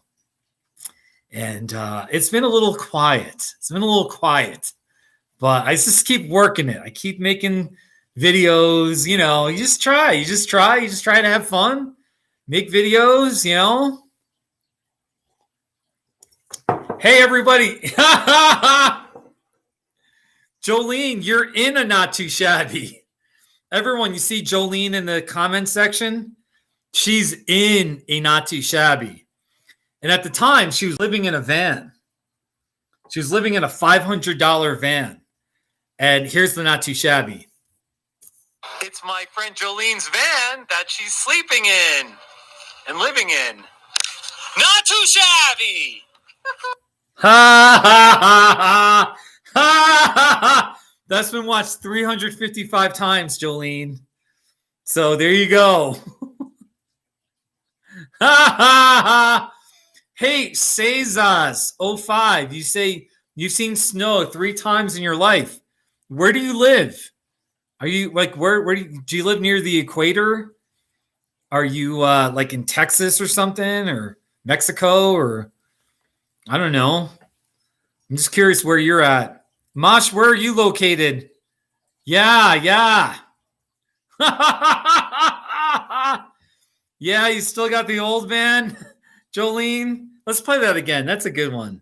A: And it's been a little quiet. But I just keep working it. I keep making videos. You know, you just try to have fun, make videos, you know. Hey, everybody. Jolene, you're in a Not Too Shabby. Everyone, you see Jolene in the comment section? She's in a Not Too Shabby. And at the time, she was living in a van. She was living in a $500 van. And here's the Not Too Shabby.
B: It's my friend Jolene's van that she's sleeping in and living in. Not too shabby.
A: Ha ha ha ha ha ha ha. That's been watched 355 times, Jolene. So there you go. Hey, Cesas05, you say you've seen snow 3 times in your life. Where do you live? Are you like where do you live near the equator? Are you like in Texas or something, or Mexico, or I don't know. I'm just curious where you're at. Mosh, where are you located? Yeah. Yeah, you still got the old man, Jolene. Let's play that again. That's a good one.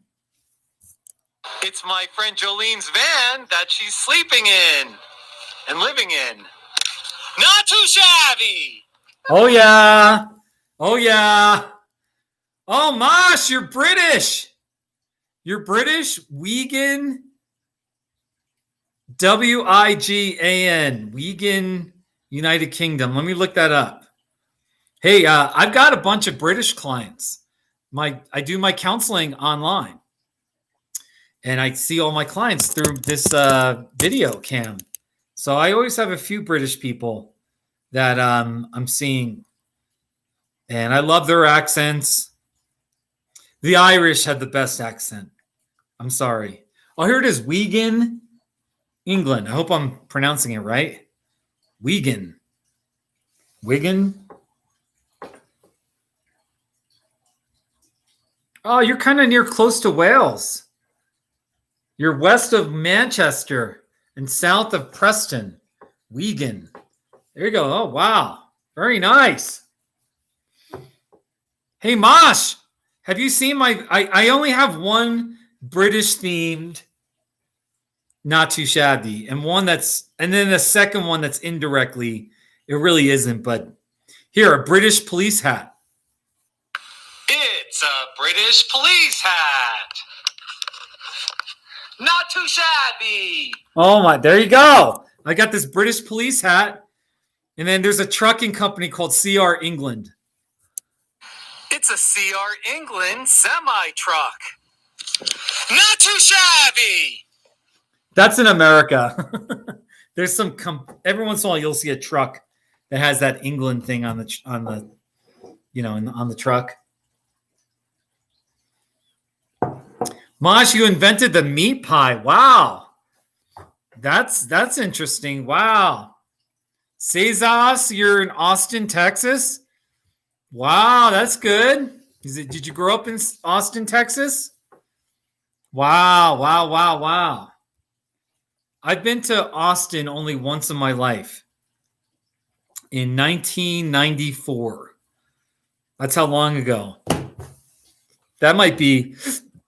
B: It's my friend Jolene's van that she's sleeping in and living in. Not too shabby.
A: Oh, yeah. Oh, Mosh, you're British. You're British? Wigan. Wigan. Wigan, United Kingdom. Let me look that up. Hey, I've got a bunch of British clients. I do my counseling online. And I see all my clients through this video cam. So I always have a few British people that I'm seeing. And I love their accents. The Irish have the best accent. I'm sorry. Oh, here it is. Wigan, England. I hope I'm pronouncing it right. Wigan. Oh, you're kind of near close to Wales. You're west of Manchester and south of Preston. Wigan. There you go. Oh, wow. Very nice. Hey, Mosh, have you seen I only have one British themed Not Too Shabby, and then the second one that's indirectly, it really isn't, but here, a British police hat.
B: It's a British police hat. Not too shabby.
A: Oh my, there you go. I got this British police hat, and then there's a trucking company called CR England.
B: It's a CR England semi-truck. Not too shabby.
A: That's in America. There's some every once in a while you'll see a truck that has that England thing on the truck. Mosh, you invented the meat pie. Wow. That's interesting. Wow. Cesas, you're in Austin, Texas. Wow, that's good. Did you grow up in Austin, Texas? Wow. I've been to Austin only once in my life. In 1994. That's how long ago. That might be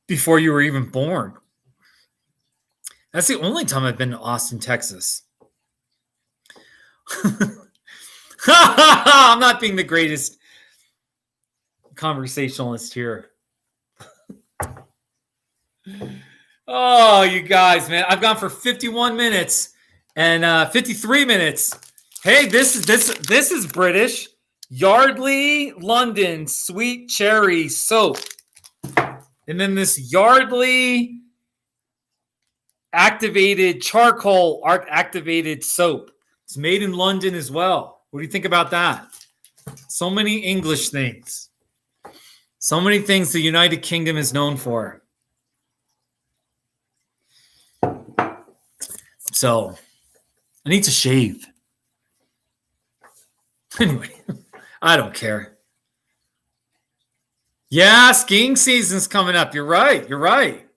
A: before you were even born. That's the only time I've been to Austin, Texas. I'm not being the greatest conversationalist here. Oh, you guys, man. I've gone for 51 minutes and 53 minutes. Hey, this is British. Yardley London Sweet Cherry Soap. And then this Yardley charcoal activated soap. It's made in London as well. What do you think about that? So many English things. So many things the United Kingdom is known for. So, I need to shave. Anyway, I don't care. Yeah, skiing season's coming up. You're right.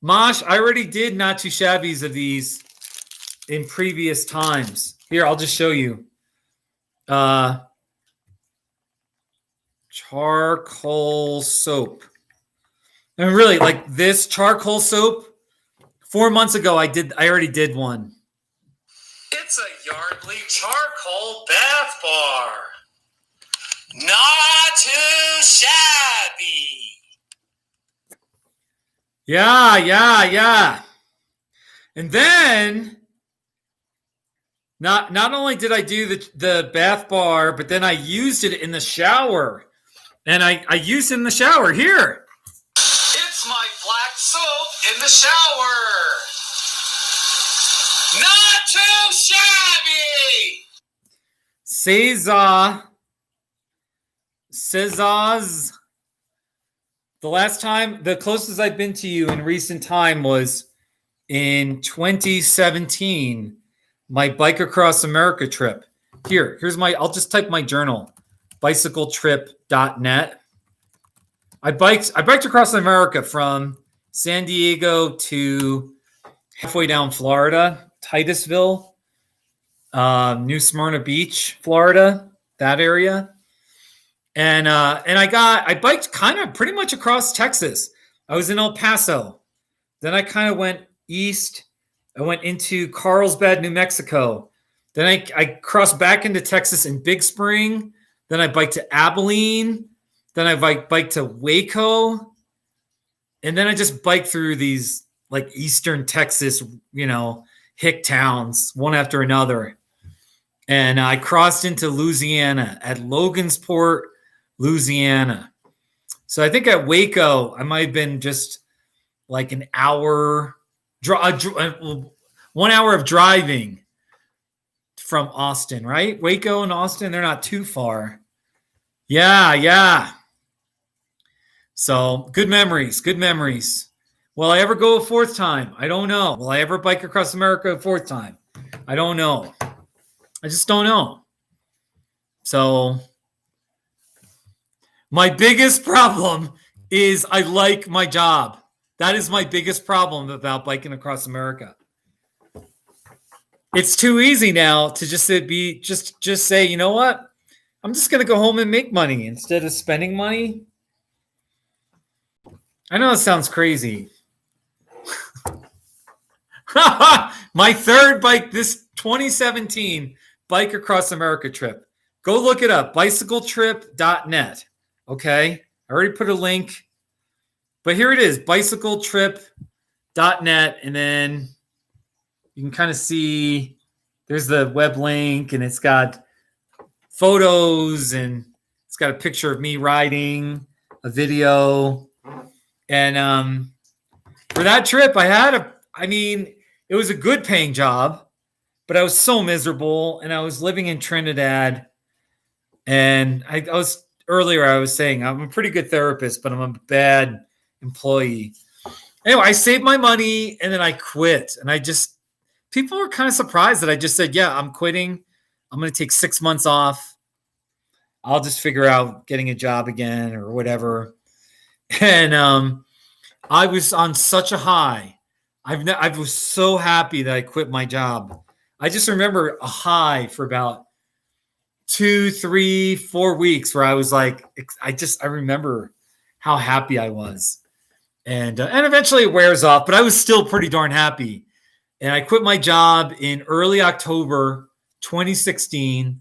A: Mosh, I already did Not Too Shabbies of these in previous times. Here, I'll just show you. Charcoal soap. And really, like this charcoal soap, 4 months ago, I already did one.
B: It's a Yardley charcoal bath bar. Not too shabby.
A: Yeah. And then, not only did I do the bath bar, but then I used it in the shower. And I used it in the shower here.
B: It's my black soap in the shower. Not too shabby.
A: Cesars. The closest I've been to you in recent time was in 2017, my Bike Across America trip. I'll just type my journal, bicycletrip.net. I biked across America from San Diego to halfway down Florida, Titusville, New Smyrna Beach, Florida, that area. And I biked kind of pretty much across Texas. I was in El Paso. Then I kind of went east. I went into Carlsbad, New Mexico. Then I crossed back into Texas in Big Spring. Then I biked to Abilene. Then I biked to Waco. And then I just biked through these like eastern Texas, hick towns, one after another. And I crossed into Louisiana at Logansport, Louisiana. So I think at Waco, I might have been just like an hour, 1 hour of driving from Austin, right? Waco and Austin, they're not too far. Yeah. So good memories. Will I ever go a fourth time? I don't know. Will I ever bike across America a fourth time? I don't know. I just don't know. So my biggest problem is I like my job. That is my biggest problem about biking across America. It's too easy now to just say, you know what? I'm just going to go home and make money instead of spending money. I know it sounds crazy. My third bike, this 2017 Bike Across America trip. Go look it up, bicycletrip.net. Okay? I already put a link. But here it is, bicycletrip.net. And then you can kind of see there's the web link, and it's got photos, and it's got a picture of me riding, a video. And for that trip, it was a good paying job, but I was so miserable, and I was living in Trinidad. And I was saying I'm a pretty good therapist, but I'm a bad employee. Anyway, I saved my money, and then I quit. And people were kind of surprised that I just said, yeah, I'm quitting. I'm going to take 6 months off. I'll just figure out getting a job again or whatever. And I was on such a high. I was so happy that I quit my job. I just remember a high for about 2, 3, 4 weeks where I was like, I remember how happy I was. And eventually it wears off, but I was still pretty darn happy. And I quit my job in early October 2016.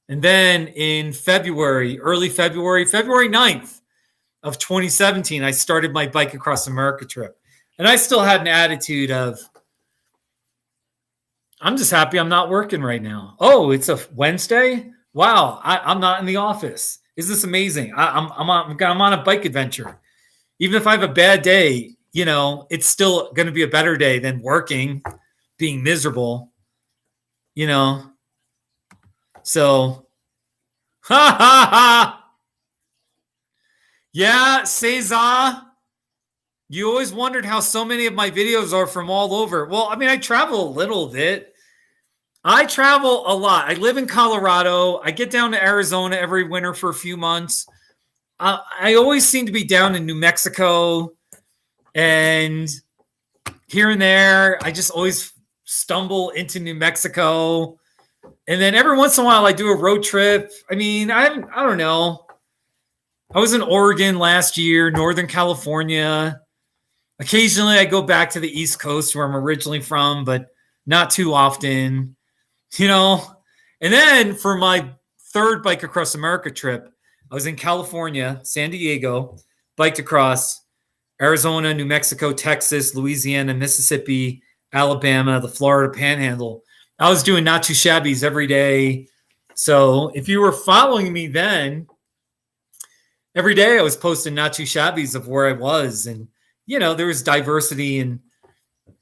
A: And then in early February 9th of 2017, I started my Bike Across America trip. And I still had an attitude of, I'm just happy I'm not working right now. Oh, it's a Wednesday? Wow, I'm not in the office. Isn't this amazing? I'm on a bike adventure. Even if I have a bad day, it's still going to be a better day than working, being miserable, So, yeah, Cesar. You always wondered how so many of my videos are from all over. Well, I travel a little bit. I travel a lot. I live in Colorado. I get down to Arizona every winter for a few months. I always seem to be down in New Mexico, and here and there, I just always stumble into New Mexico. And then every once in a while, I do a road trip. I don't know. I was in Oregon last year, Northern California. Occasionally, I go back to the East Coast where I'm originally from, but not too often, And then for my third Bike Across America trip, I was in California, San Diego, biked across Arizona, New Mexico, Texas, Louisiana, Mississippi, Alabama, the Florida Panhandle. I was doing Not Too Shabbies every day. So if you were following me then, every day I was posting Not Too Shabbies of where I was. And, there was diversity, and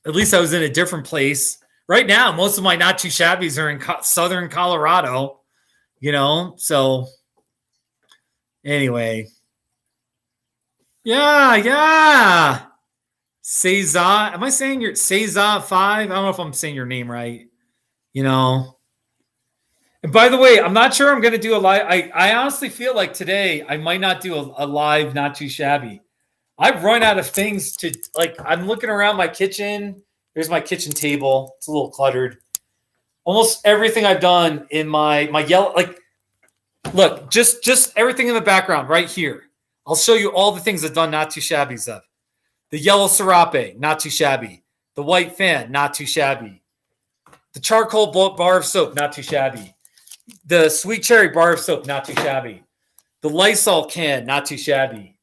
A: at least I was in a different place. right now, most of my not too shabbies are in southern Colorado, so anyway. Yeah. Cesar, am I saying your Cesar 5? I don't know if I'm saying your name right. And by the way, I'm not sure I'm going to do a live. I honestly feel like today I might not do a live not too shabby. I've run out of things to I'm looking around my kitchen. There's my kitchen table. It's a little cluttered. Almost everything I've done in my yellow, look, just everything in the background right here. I'll show you all the things I've done not too shabbies of. The yellow serape, not too shabby. The white fan, not too shabby. The charcoal bar of soap, not too shabby. The sweet cherry bar of soap, not too shabby. The Lysol can, not too shabby.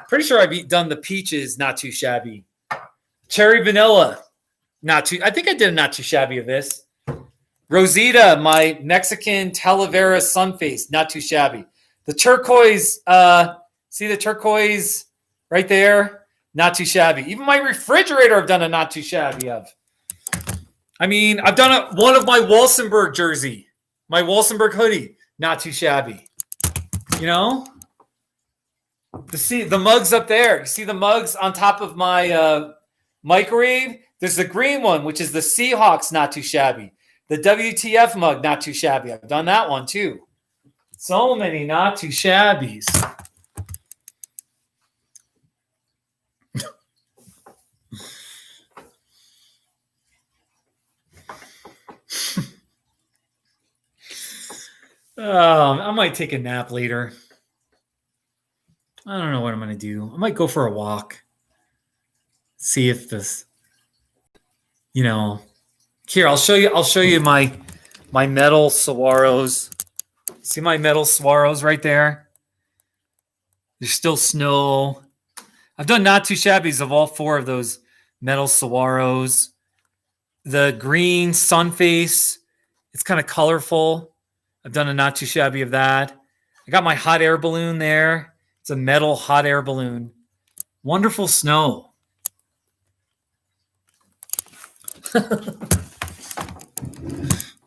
A: Pretty sure I've done the peaches, not too shabby. Cherry vanilla, not too. I think I did a not too shabby of this. Rosita, my Mexican Talavera sun face, not too shabby. The turquoise, see the turquoise right there? Not too shabby. Even my refrigerator I've done a not too shabby of. I mean, I've done one of my Walsenburg jersey, my Walsenburg hoodie, not too shabby. The mugs up there. You see the mugs on top of my microwave? There's the green one, which is the Seahawks, not too shabby. The WTF mug, not too shabby. I've done that one too. So many not too shabbies. I might take a nap later. I don't know what I'm going to do. I might go for a walk. See if this, here, I'll show you my metal saguaros. See my metal saguaros right there? There's still snow. I've done not too shabbies of all 4 of those metal saguaros. The green sun face, it's kind of colorful. I've done a not too shabby of that. I got my hot air balloon there. It's a metal hot air balloon. Wonderful snow.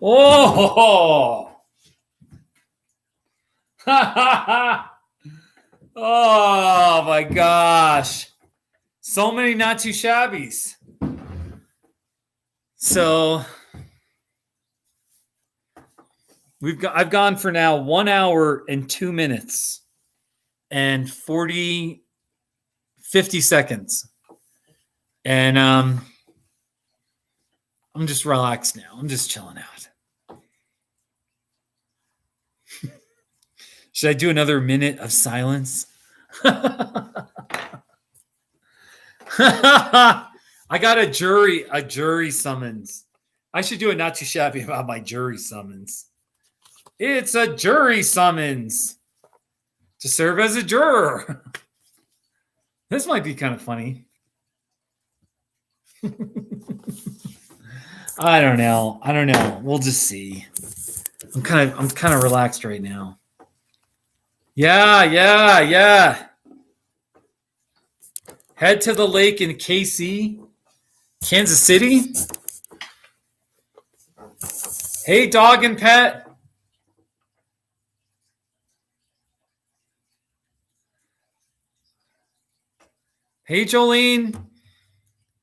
A: Oh! Oh my gosh. So many not too shabbies. So I've gone for now 1 hour and 2 minutes and 50 seconds. And I'm just relaxed now. I'm just chilling out. Should I do another minute of silence? I got a jury summons. I should do a not too shabby about my jury summons. It's a jury summons to serve as a juror. This might be kind of funny. I don't know. We'll just see. I'm kind of relaxed right now. Yeah. Head to the lake in KC, Kansas City. Hey, dog and pet. Hey, Jolene.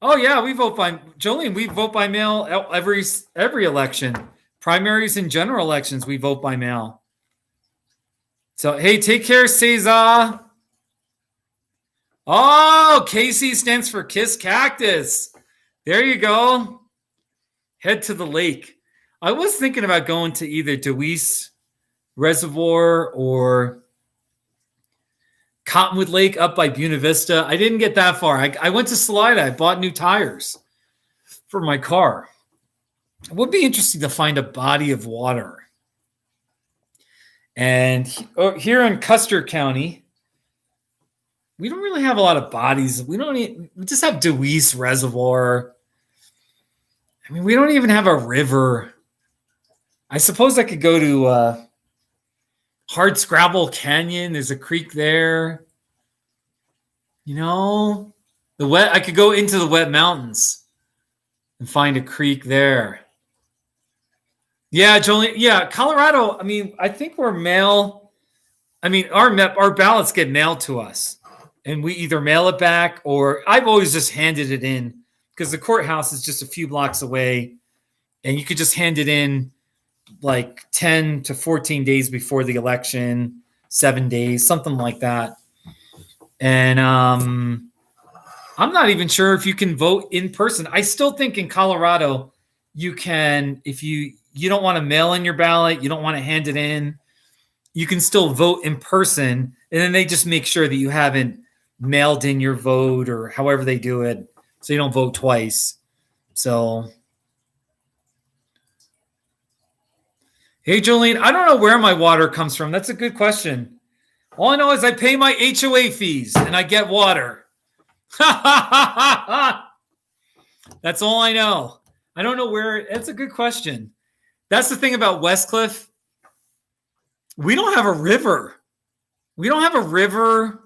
A: Oh yeah, we vote by mail every election. Primaries and general elections, we vote by mail. So hey, take care, Cesar. Oh, KC stands for Kiss Cactus. There you go. Head to the lake. I was thinking about going to either Deweese Reservoir or Cottonwood Lake up by Buena Vista. I didn't get that far. I went to Salida. I bought new tires for my car. It would be interesting to find a body of water. And here in Custer County, we don't really have a lot of bodies. We just have Deweese Reservoir. I mean, we don't even have a river. I suppose I could go to Hard Scrabble Canyon. There's a creek there. I could go into the wet mountains and find a creek there. Yeah, Jolene. Yeah, Colorado. I mean, I think we're mail. I mean, our ballots get mailed to us, and we either mail it back or I've always just handed it in because the courthouse is just a few blocks away, and you could just hand it in like 10 to 14 days before the election, 7 days, something like that. And I'm not even sure if you can vote in person. I still think in Colorado you can, if you don't want to mail in your ballot, you don't want to hand it in, you can still vote in person, and then they just make sure that you haven't mailed in your vote or however they do it, so you don't vote twice. So, hey, Jolene, I don't know where my water comes from. That's a good question. All I know is I pay my HOA fees and I get water. That's all I know. I don't know where. That's a good question. That's the thing about Westcliffe. We don't have a river. We don't have a river.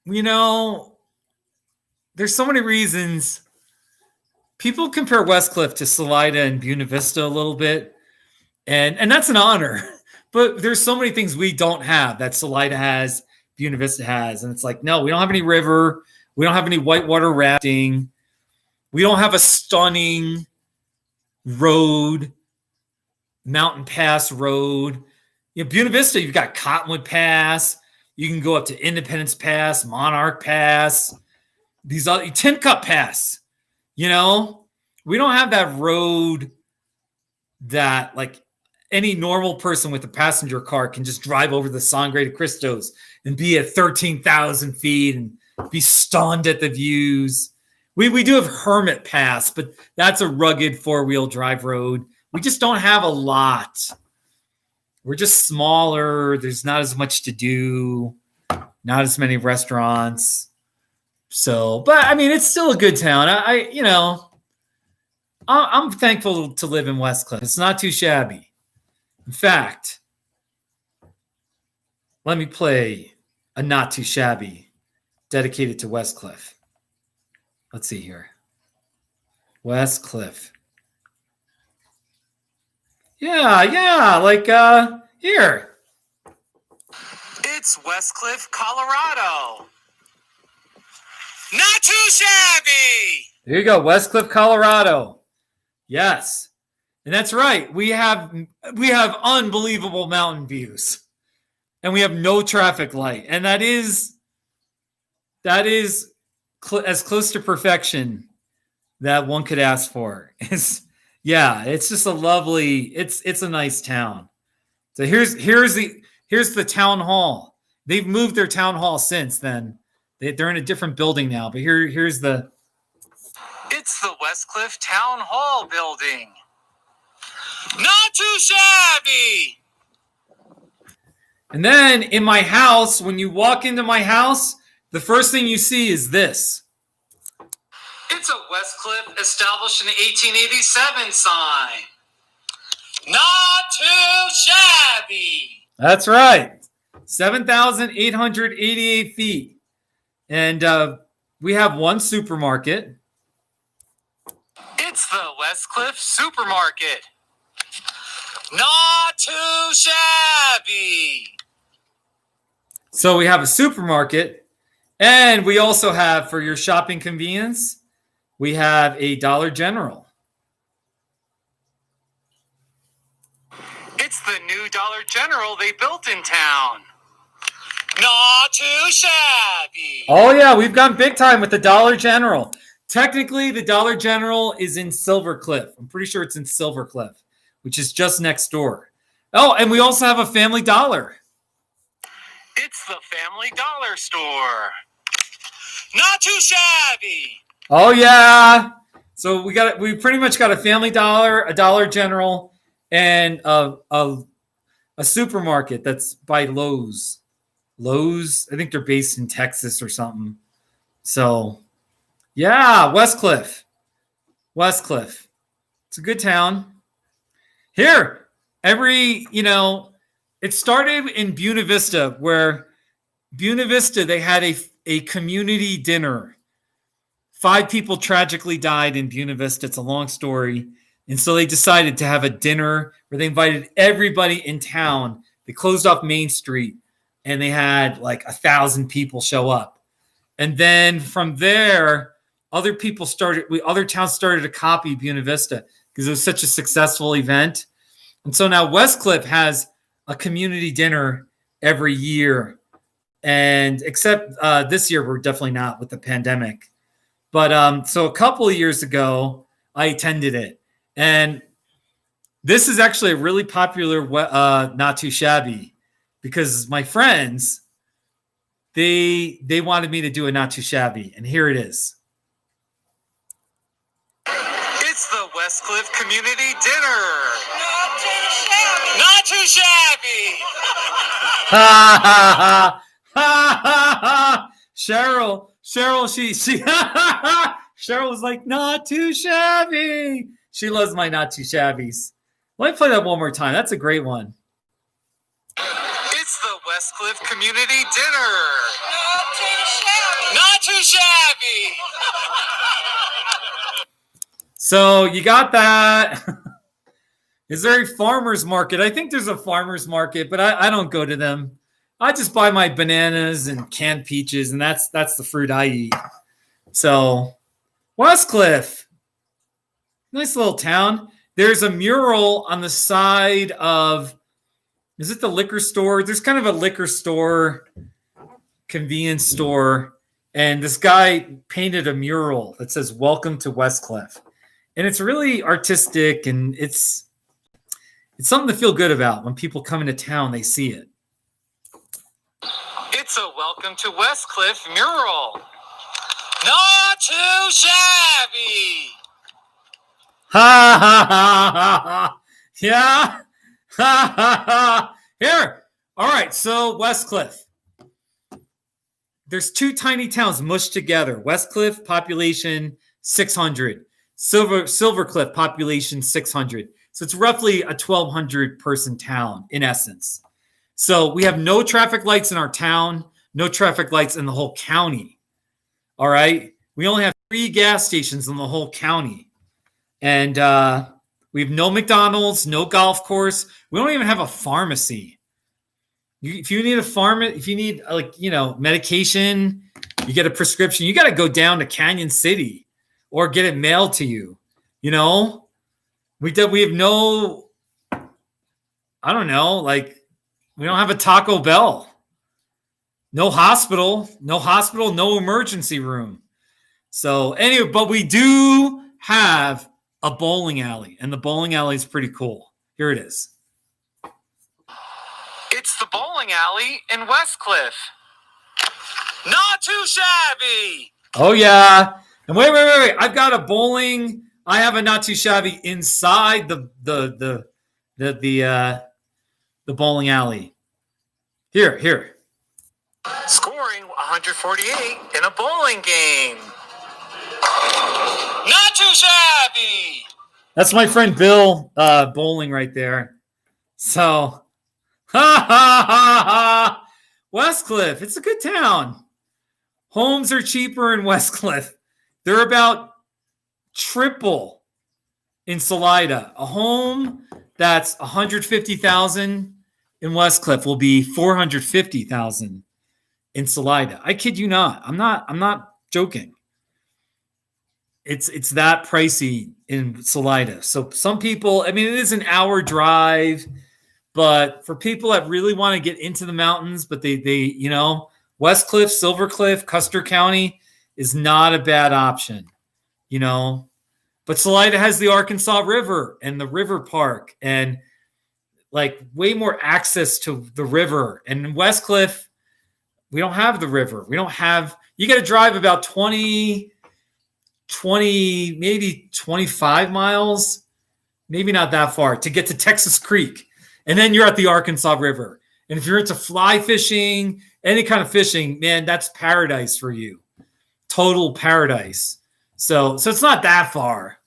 A: You know, there's so many reasons. People compare Westcliffe to Salida and Buena Vista a little bit, and that's an honor. But there's so many things we don't have that Salida has, Buena Vista has, and it's like, no, we don't have any river. We don't have any whitewater rafting. We don't have a stunning road, mountain pass road. You know, Buena Vista, you've got Cottonwood Pass. You can go up to Independence Pass, Monarch Pass, these other Tin Cup Pass. You know, we don't have that road that like any normal person with a passenger car can just drive over the Sangre de Cristos and be at 13,000 feet and be stunned at the views. We do have Hermit Pass, but that's a rugged four-wheel drive road. We just don't have a lot. We're just smaller. There's not as much to do, not as many restaurants. So, but I mean, it's still a good town. I'm thankful to live in Westcliffe. It's not too shabby. In fact, let me play a not too shabby dedicated to Westcliffe. Let's see here. Westcliffe. Yeah, like here.
B: It's Westcliffe, Colorado. Not too shabby.
A: There you go, Westcliffe, Colorado. Yes. And that's right. We have unbelievable mountain views. And we have no traffic light. And that is as close to perfection that one could ask for. It's just a lovely, it's a nice town. So here's the town hall. They've moved their town hall since then. They're in a different building now, but here's the.
B: It's the Westcliffe Town Hall building. Not too shabby.
A: And then in my house, when you walk into my house, the first thing you see is this.
B: It's a Westcliffe established in 1887 sign. Not too shabby.
A: That's right. 7,888 feet. And we have one supermarket.
B: It's the Westcliffe Supermarket. Not too shabby.
A: So we have a supermarket. And we also have, for your shopping convenience, we have a Dollar General.
B: It's the new Dollar General they built in town. Not too shabby.
A: Oh, yeah, we've gone big time with the Dollar General. Technically, the Dollar General is in Silvercliff. I'm pretty sure it's in Silvercliff, which is just next door. Oh, and we also have a Family Dollar.
B: It's the Family Dollar store. Not too shabby.
A: Oh, yeah. So we pretty much got a Family Dollar, a Dollar General, and a supermarket that's by Lowe's. Lowe's, I think they're based in Texas or something. So, yeah, Westcliffe. It's a good town. Here, it started in Buena Vista, where Buena Vista, they had a community dinner 5 people tragically died in Buena Vista. It's a long story. And so they decided to have a dinner where they invited everybody in town. They closed off Main Street and they had like 1,000 people show up. And then from there, other towns started to copy Buena Vista because it was such a successful event. And so now Westcliffe has a community dinner every year. And except this year, we're definitely not with the pandemic. But so a couple of years ago, I attended it. And this is actually a really popular Not Too Shabby because my friends, they wanted me to do a Not Too Shabby. And here it is.
B: It's the Westcliffe Community Dinner. Not too shabby. Not too shabby.
A: Ha ha ha ha ha ha. Cheryl, she Cheryl was like, not too shabby. She loves my Not Too Shabbies. Let me play that one more time. That's a great one.
B: It's the Westcliffe Community Dinner. Not too shabby. Not too shabby.
A: So you got that. Is there a farmer's market? I think there's a farmer's market, but I don't go to them. I just buy my bananas and canned peaches, and that's the fruit I eat. So Westcliffe, nice little town. There's a mural on the side of, is it the liquor store? There's kind of a liquor store, convenience store, and this guy painted a mural that says, "Welcome to Westcliffe." And it's really artistic, and it's something to feel good about. When people come into town, they see it.
B: It's a Welcome to Westcliffe mural. Not too shabby.
A: Ha ha ha ha ha. Yeah. Ha ha ha. Here. All right. So Westcliffe. There's 2 tiny towns mushed together. Westcliffe, population 600. Silvercliff, population 600. So it's roughly a 1,200 person town in essence. So we have no traffic lights in our town, no traffic lights in the whole county. All right. We only have 3 gas stations in the whole county. And we have no McDonald's, no golf course. We don't even have a pharmacy. If you need medication, you get a prescription, you got to go down to Canyon City or get it mailed to you. We have no, I don't know, we don't have a Taco Bell. No hospital, no emergency room. So anyway, but we do have a bowling alley, and the bowling alley is pretty cool. Here it is.
B: It's the bowling alley in Westcliffe. Not too shabby.
A: Oh yeah. And wait. I've got a bowling. I have a Not Too Shabby inside the bowling alley. Here.
B: Scoring 148 in a bowling game. Not too shabby.
A: That's my friend Bill bowling right there. So, ha. Westcliffe, it's a good town. Homes are cheaper in Westcliffe. They're about triple in Salida. A home that's $150,000 in Westcliffe will be $450,000 in Salida. I kid you not. I'm not joking. It's that pricey in Salida. So some people, it is an hour drive, but for people that really want to get into the mountains, but they Westcliffe, Silvercliff, Custer County is not a bad option, But Salida has the Arkansas River and the river park and way more access to the river. And in Westcliffe, we don't have the river. You got to drive about 20, maybe 25 miles, maybe not that far to get to Texas Creek. And then you're at the Arkansas River. And if you're into fly fishing, any kind of fishing, man, that's paradise for you. Total paradise. So it's not that far,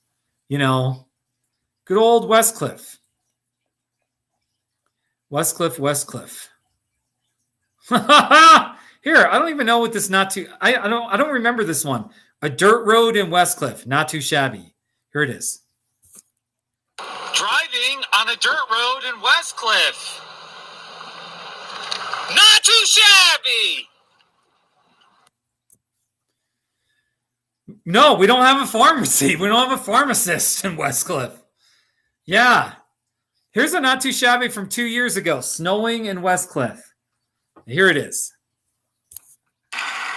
A: Good old Westcliffe. Westcliffe. Here, I don't even know what this I don't remember this one. A dirt road in Westcliffe, not too shabby. Here it is.
B: Driving on a dirt road in Westcliffe. Not too shabby.
A: No, we don't have a pharmacy. We don't have a pharmacist in Westcliffe. Yeah. Here's a not too shabby from 2 years ago. Snowing in Westcliffe. Here it is.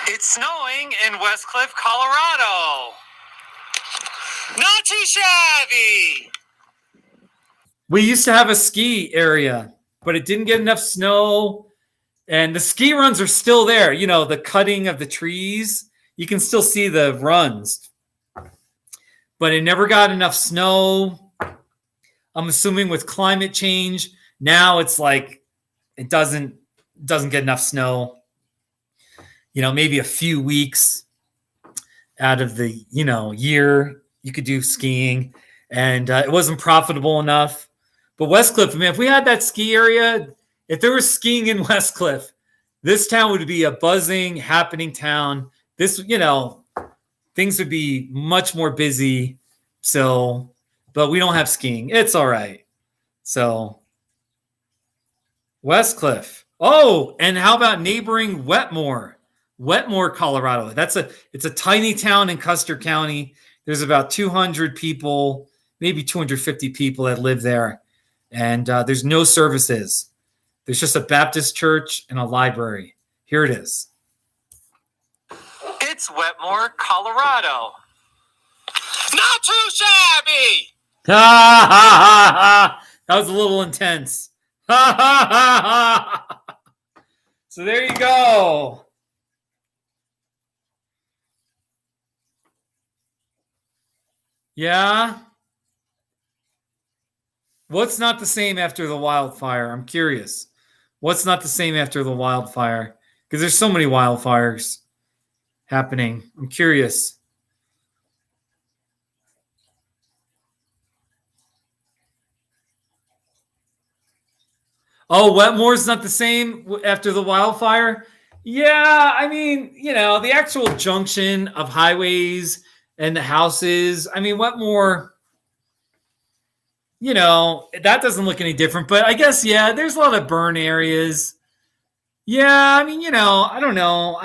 B: It's snowing in Westcliffe, Colorado. Not too shabby.
A: We used to have a ski area, but it didn't get enough snow. And the ski runs are still there. You know, the cutting of the trees. You can still see the runs. But it never got enough snow. I'm assuming with climate change, now it's like it doesn't get enough snow. You know, maybe a few weeks out of the, year you could do skiing. And it wasn't profitable enough. But Westcliffe, if we had that ski area, if there was skiing in Westcliffe, this town would be a buzzing, happening town. This, things would be much more busy. So, but we don't have skiing. It's all right. So, Westcliffe. Oh, and how about neighboring Wetmore? Wetmore, Colorado. It's a tiny town in Custer County. There's about 200 people, maybe 250 people that live there. And there's no services. There's just a Baptist church and a library. Here it is.
B: It's Wetmore, Colorado. Not too shabby.
A: Ha ha ha ha. That was a little intense. Ha ha ha ha. So there you go. Yeah. What's not the same after the wildfire? I'm curious. What's not the same after the wildfire? Because there's so many wildfires happening. I'm curious. Oh, Wetmore's not the same after the wildfire? Yeah, I mean, the actual junction of highways and the houses. I mean, Wetmore, that doesn't look any different. But I guess, yeah, there's a lot of burn areas. Yeah, I mean, I don't know.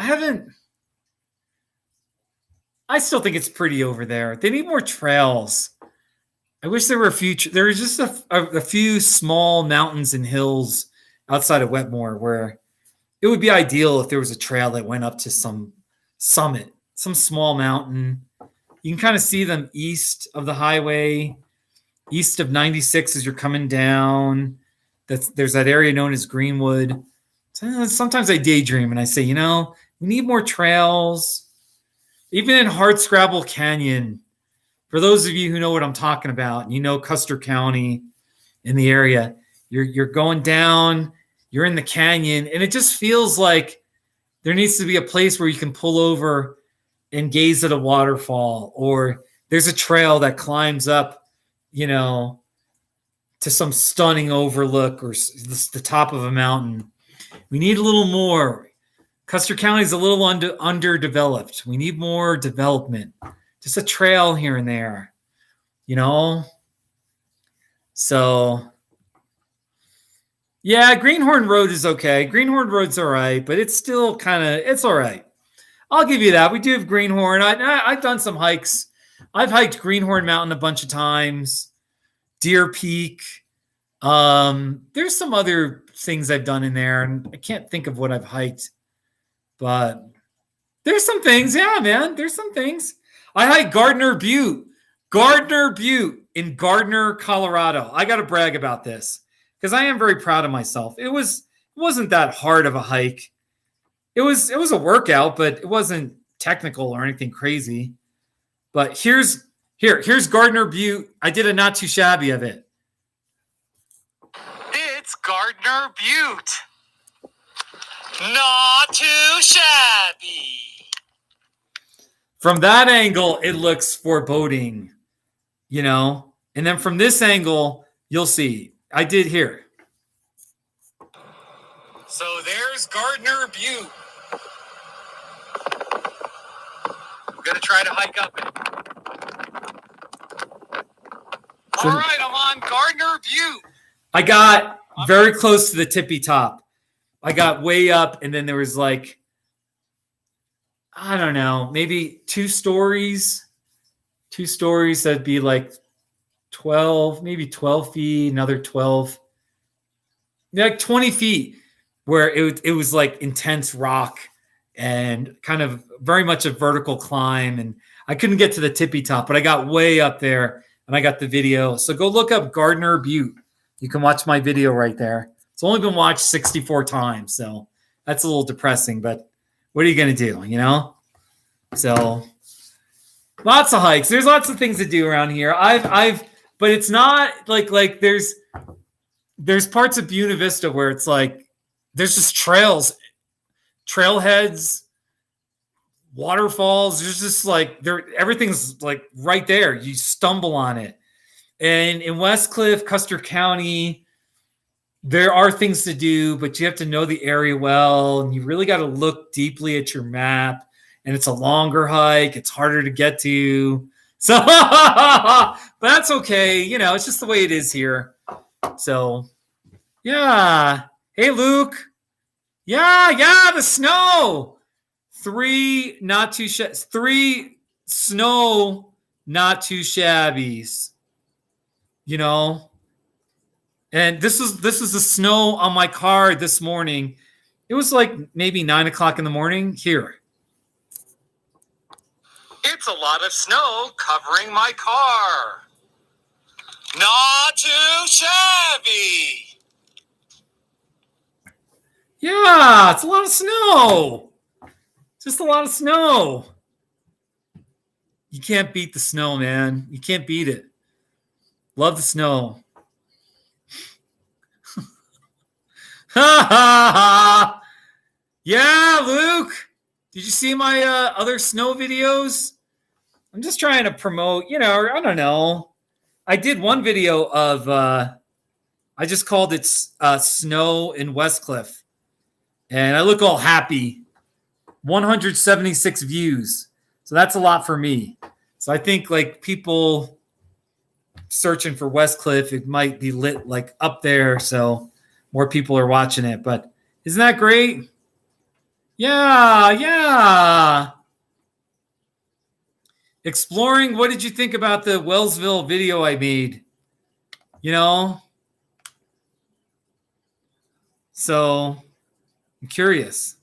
A: I still think it's pretty over there. They need more trails. I wish there were there was just a few small mountains and hills outside of Wetmore where it would be ideal if there was a trail that went up to some summit, some small mountain. You can kind of see them east of the highway, east of 96 as you're coming down. There's that area known as Greenwood. Sometimes I daydream and I say, we need more trails. Even in Hardscrabble Canyon, for those of you who know what I'm talking about, Custer County in the area, you're going down, you're in the canyon, and it just feels like there needs to be a place where you can pull over and gaze at a waterfall, or there's a trail that climbs up, to some stunning overlook or the top of a mountain. We need a little more. Custer County is a little underdeveloped. We need more development. Just a trail here and there, So, yeah, Greenhorn Road is okay. Greenhorn Road's all right, but it's still it's all right. I'll give you that. We do have Greenhorn. I've done some hikes. I've hiked Greenhorn Mountain a bunch of times. Deer Peak. There's some other things I've done in there, and I can't think of what I've hiked, but there's some things. Yeah, man, there's some things. I hiked Gardner Butte in Gardner, Colorado. I got to brag about this because I am very proud of myself. It wasn't that hard of a hike. It was a workout, but it wasn't technical or anything crazy. But here's Gardner Butte. I did a not too shabby of it.
B: It's Gardner Butte. Not too shabby.
A: From that angle, it looks foreboding, And then from this angle, you'll see. I did here.
B: So there's Gardner Butte. gonna try to hike up it. All right, I'm on Gardner Butte.
A: I got very close to the tippy top. I got way up, and then there was like, I don't know, maybe 2 stories. 2 stories that'd be like 12, maybe 12 feet, another 12, like 20 feet, where it was like intense rock and kind of very much a vertical climb. And I couldn't get to the tippy top, but I got way up there and I got the video. So go look up Gardner Butte. You can watch my video right there. It's only been watched 64 times. So that's a little depressing, but what are you going to do? You know? So lots of hikes. There's lots of things to do around here. But it's not like there's parts of Buena Vista where it's like there's just trails, trailheads, waterfalls. There's just like everything's like right there. You stumble on it. And in Westcliffe, Custer County, there are things to do, but you have to know the area well, and you really got to look deeply at your map. And it's a longer hike. It's harder to get to. So, but that's okay. You know, it's just the way it is here. So, yeah. Hey, Luke. Yeah, the snow. 3 snow, not too shabbies. You know, and this is the snow on my car this morning. It was like maybe 9 o'clock in the morning here.
B: It's a lot of snow covering my car. Not too shabby.
A: Yeah, it's a lot of snow. Just a lot of snow. You can't beat the snow, man. You can't beat it. Love the snow. Yeah, Luke. Did you see my other snow videos? I'm just trying to promote, you know, I don't know. I did one video of, I just called it Snow in Westcliffe. And I look all happy. 176 views. So that's a lot for me. So I think like people searching for Westcliffe, it might be lit like up there. So more people are watching it. But isn't that great? Yeah. Exploring, what did you think about the Wellsville video I made? You know? So, I'm curious.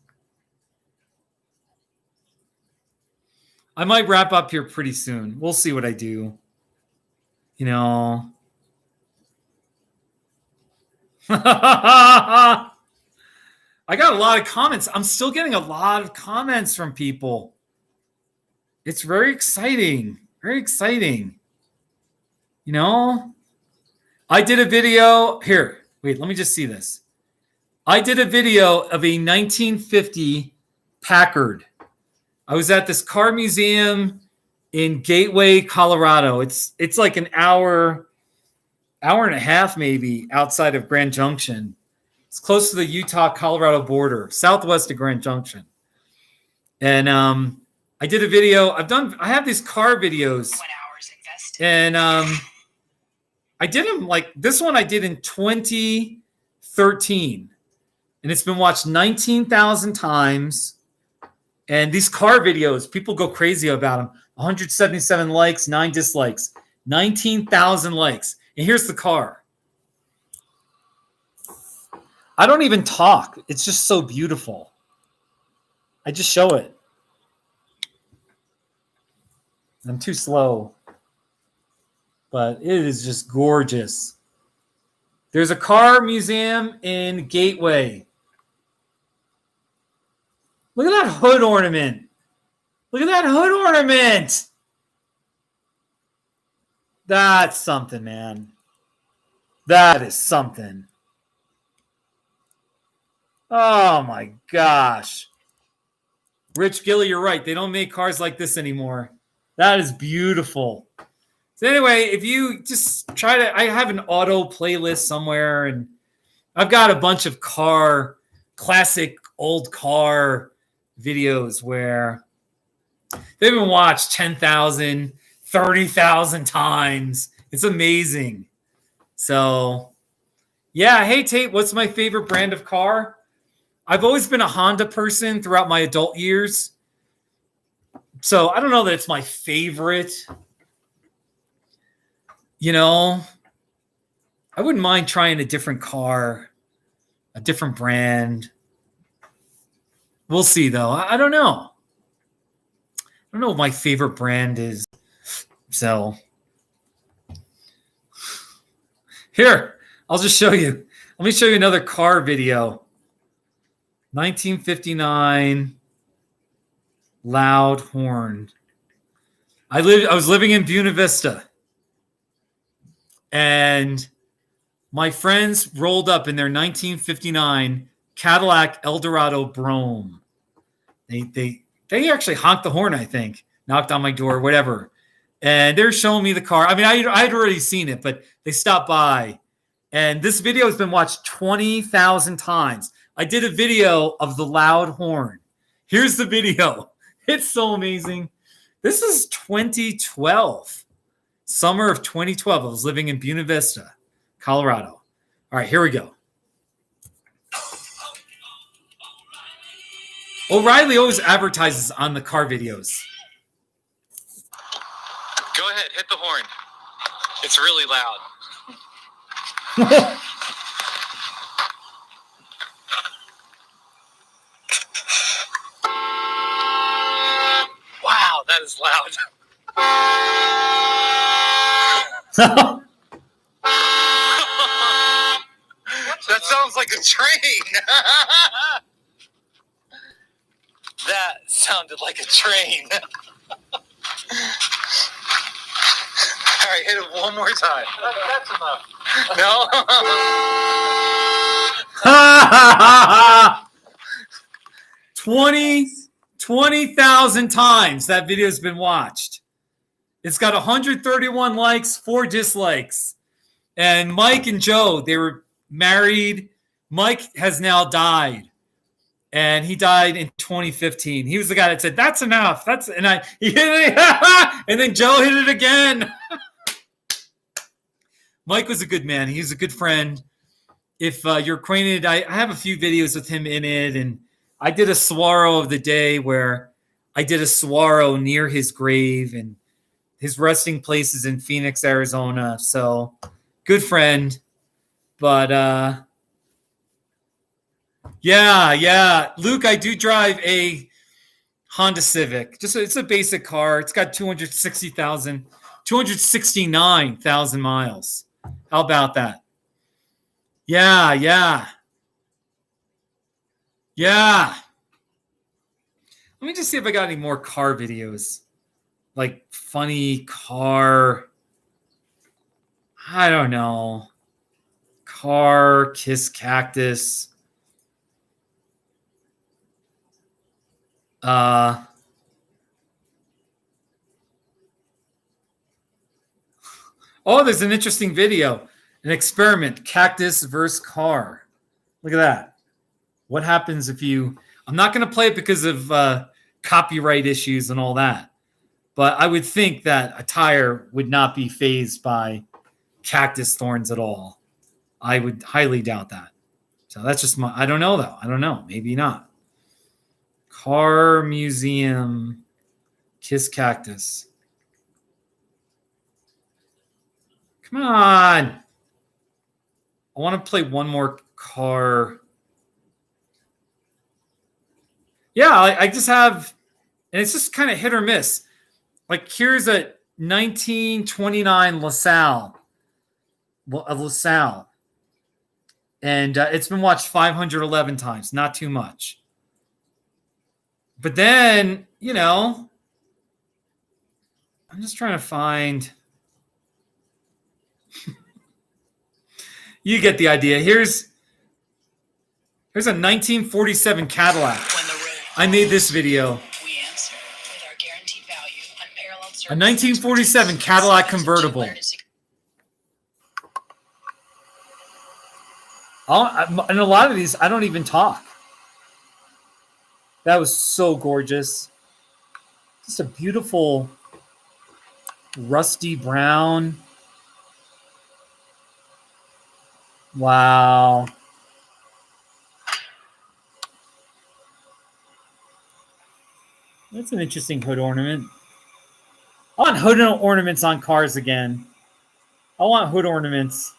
A: I might wrap up here pretty soon. We'll see what I do. You know? I got a lot of comments. I'm still getting a lot of comments from people. It's very exciting. Very exciting. You know? I did a video. Here, wait, let me just see this. I did a video of a 1950 Packard. I was at this car museum in Gateway, Colorado. It's like an hour and a half maybe outside of Grand Junction. It's close to the Utah-Colorado border, southwest of Grand Junction. And I did a video. I have these car videos. And I did them like this one I did in 2013. And it's been watched 19,000 times. And these car videos, people go crazy about them. 177 likes, 9 dislikes, 19,000 likes. And here's the car. I don't even talk. It's just so beautiful. I just show it. I'm too slow. But it is just gorgeous. There's a car museum in Gateway. Look at that hood ornament. Look at that hood ornament. That's something, man. That is something. Oh, my gosh. Rich Gilly, you're right. They don't make cars like this anymore. That is beautiful. So anyway, if you just try to, I have an auto playlist somewhere, and I've got a bunch of classic old car videos where They've been watched 10,000, 30,000 times. It's amazing. So, yeah. Hey, Tate, what's my favorite brand of car? I've always been a Honda person throughout my adult years. So I don't know that it's my favorite. You know, I wouldn't mind trying a different car, a different brand. We'll see, though. I don't know. I don't know what my favorite brand is. So here, I'll just show you. Let me show you another car video. 1959 loud horn. I was living in Buena Vista, and my friends rolled up in their 1959 Cadillac Eldorado Brougham. They actually honked the horn, I think, knocked on my door, whatever. And they're showing me the car. I mean, I'd already seen it, but they stopped by. And this video has been watched 20,000 times. I did a video of the loud horn. Here's the video. It's so amazing. This is 2012. Summer of 2012. I was living in Buena Vista, Colorado. All right, here we go. O'Reilly always advertises on the car videos.
B: Go ahead, hit the horn. It's really loud. Wow, that is loud. That sounds like a train. That sounded like a train. All right, hit it one more time. That's enough. No?
A: 20,000 times that video's been watched. It's got 131 likes, 4 dislikes. And Mike and Joe, they were married. Mike has now died. And he died in 2015. He was the guy that said, "That's enough." He hit it, and then Joe hit it again. Mike was a good man. He was a good friend. If you're acquainted, I have a few videos with him in it, and I did a Saguaro of the day where I did a Saguaro near his grave, and his resting place is in Phoenix, Arizona. So, good friend. But yeah. Luke, I do drive a Honda Civic. It's a basic car. It's got 269,000 miles. How about that? Yeah. Let me just see if I got any more car videos. Like funny car. I don't know. Car, kiss cactus. Oh, there's an interesting video. An experiment, cactus versus car. Look at that. What happens if you... I'm not going to play it because of copyright issues and all that. But I would think that a tire would not be fazed by cactus thorns at all. I would highly doubt that. So that's just my... I don't know, though. I don't know. Maybe not. Car museum. Kiss cactus. Come on. I want to play one more car. Yeah, I just have, and it's just kind of hit or miss. Like here's a 1929 LaSalle. And it's been watched 511 times. Not too much. But then, I'm just trying to find... You get the idea. Here's a 1947 Cadillac. I made this video. A 1947 Cadillac convertible. And a lot of these, I don't even talk. That was so gorgeous. Just a beautiful rusty brown. Wow. That's an interesting hood ornament. I want hood ornaments on cars again. I want hood ornaments.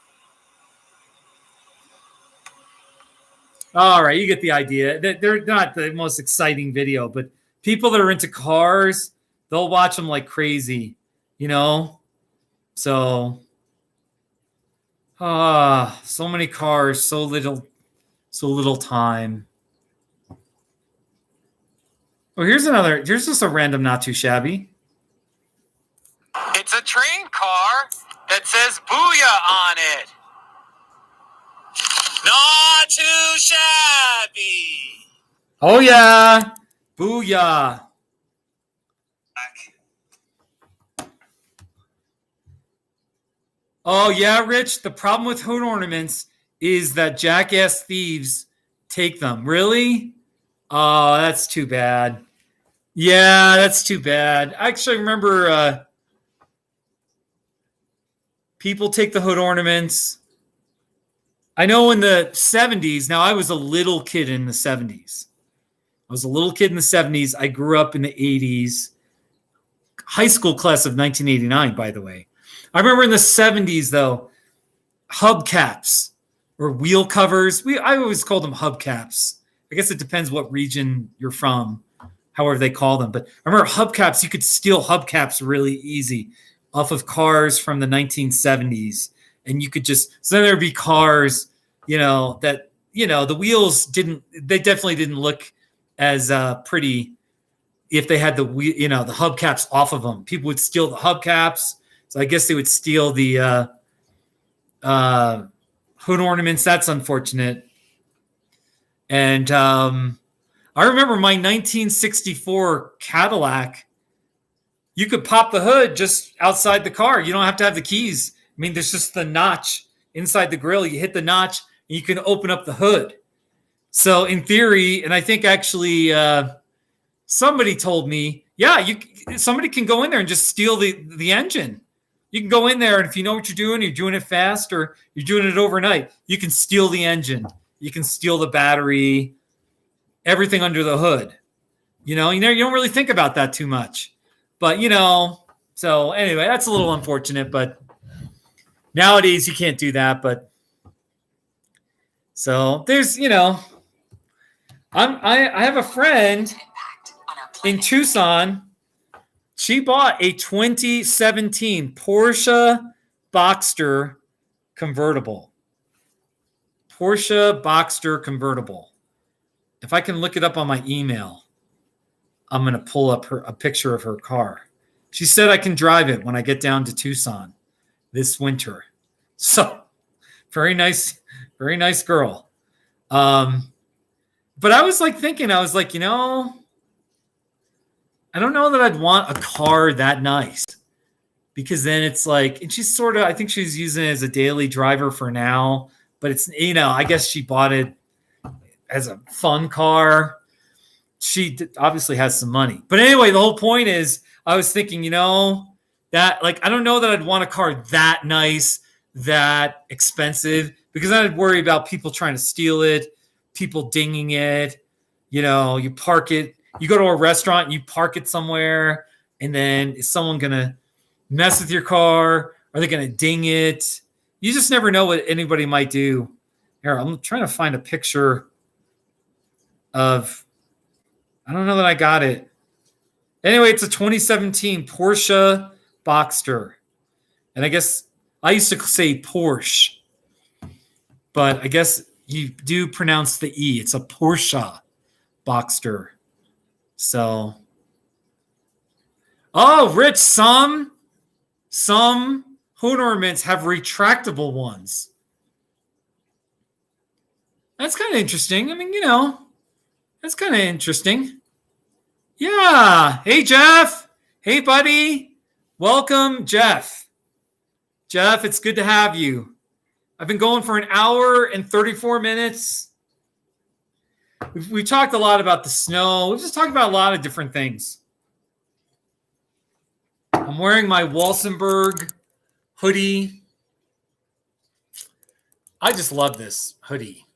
A: All right, you get the idea. They're not the most exciting video, but people that are into cars, they'll watch them like crazy, you know? So, so many cars, so little time. Oh, here's just a random not too shabby.
B: It's a train car that says Booyah on it. Not too shabby.
A: Oh yeah. Booyah. Oh yeah, Rich. The problem with hood ornaments is that jackass thieves take them. Really? Oh, that's too bad. Yeah, that's too bad. I actually remember people take the hood ornaments. I know in the 70s, now I was a little kid in the 70s. I was a little kid in the 70s. I grew up in the 80s. High school class of 1989, by the way. I remember in the 70s, though, hubcaps or wheel covers. I always called them hubcaps. I guess it depends what region you're from, however they call them. But I remember hubcaps, you could steal hubcaps really easy off of cars from the 1970s. And you could just, so then there'd be cars, that, the wheels they definitely didn't look as pretty if they had the hubcaps off of them. People would steal the hubcaps. So I guess they would steal the hood ornaments. That's unfortunate. And I remember my 1964 Cadillac. You could pop the hood just outside the car. You don't have to have the keys. I mean, there's just the notch inside the grill. You hit the notch, and you can open up the hood. So in theory, and I think actually somebody told me, somebody can go in there and just steal the engine. You can go in there, and if you know what you're doing it fast, or you're doing it overnight, you can steal the engine. You can steal the battery, everything under the hood. You don't really think about that too much. But, so anyway, that's a little unfortunate, but nowadays you can't do that. But so there's, I have a friend in Tucson. She bought a 2017 Porsche Boxster convertible. Porsche Boxster convertible. If I can look it up on my email, I'm going to pull up a picture of her car. She said I can drive it when I get down to Tucson this winter. So very nice girl. But I was thinking, I don't know that I'd want a car that nice, because then it's and she's I think she's using it as a daily driver for now, but it's, I guess she bought it as a fun car. She obviously has some money, but anyway, the whole point is I was thinking, that I don't know that I'd want a car that nice, that expensive, because I'd worry about people trying to steal it, people dinging it. You park it, you go to a restaurant, and you park it somewhere, and then is someone going to mess with your car? Are they going to ding it? You just never know what anybody might do. Here, I'm trying to find a picture of, I don't know that I got it. Anyway, it's a 2017 Porsche Boxster. And I guess I used to say Porsche, but I guess you do pronounce the E. It's a Porsche Boxster. So, Rich, some hood ornaments have retractable ones. That's kind of interesting. I mean, that's kind of interesting. Yeah. Hey, Jeff. Hey, buddy. Welcome, Jeff. Jeff, it's good to have you. I've been going for an hour and 34 minutes. We've talked a lot about the snow. We've just talked about a lot of different things. I'm wearing my Walsenburg hoodie. I just love this hoodie.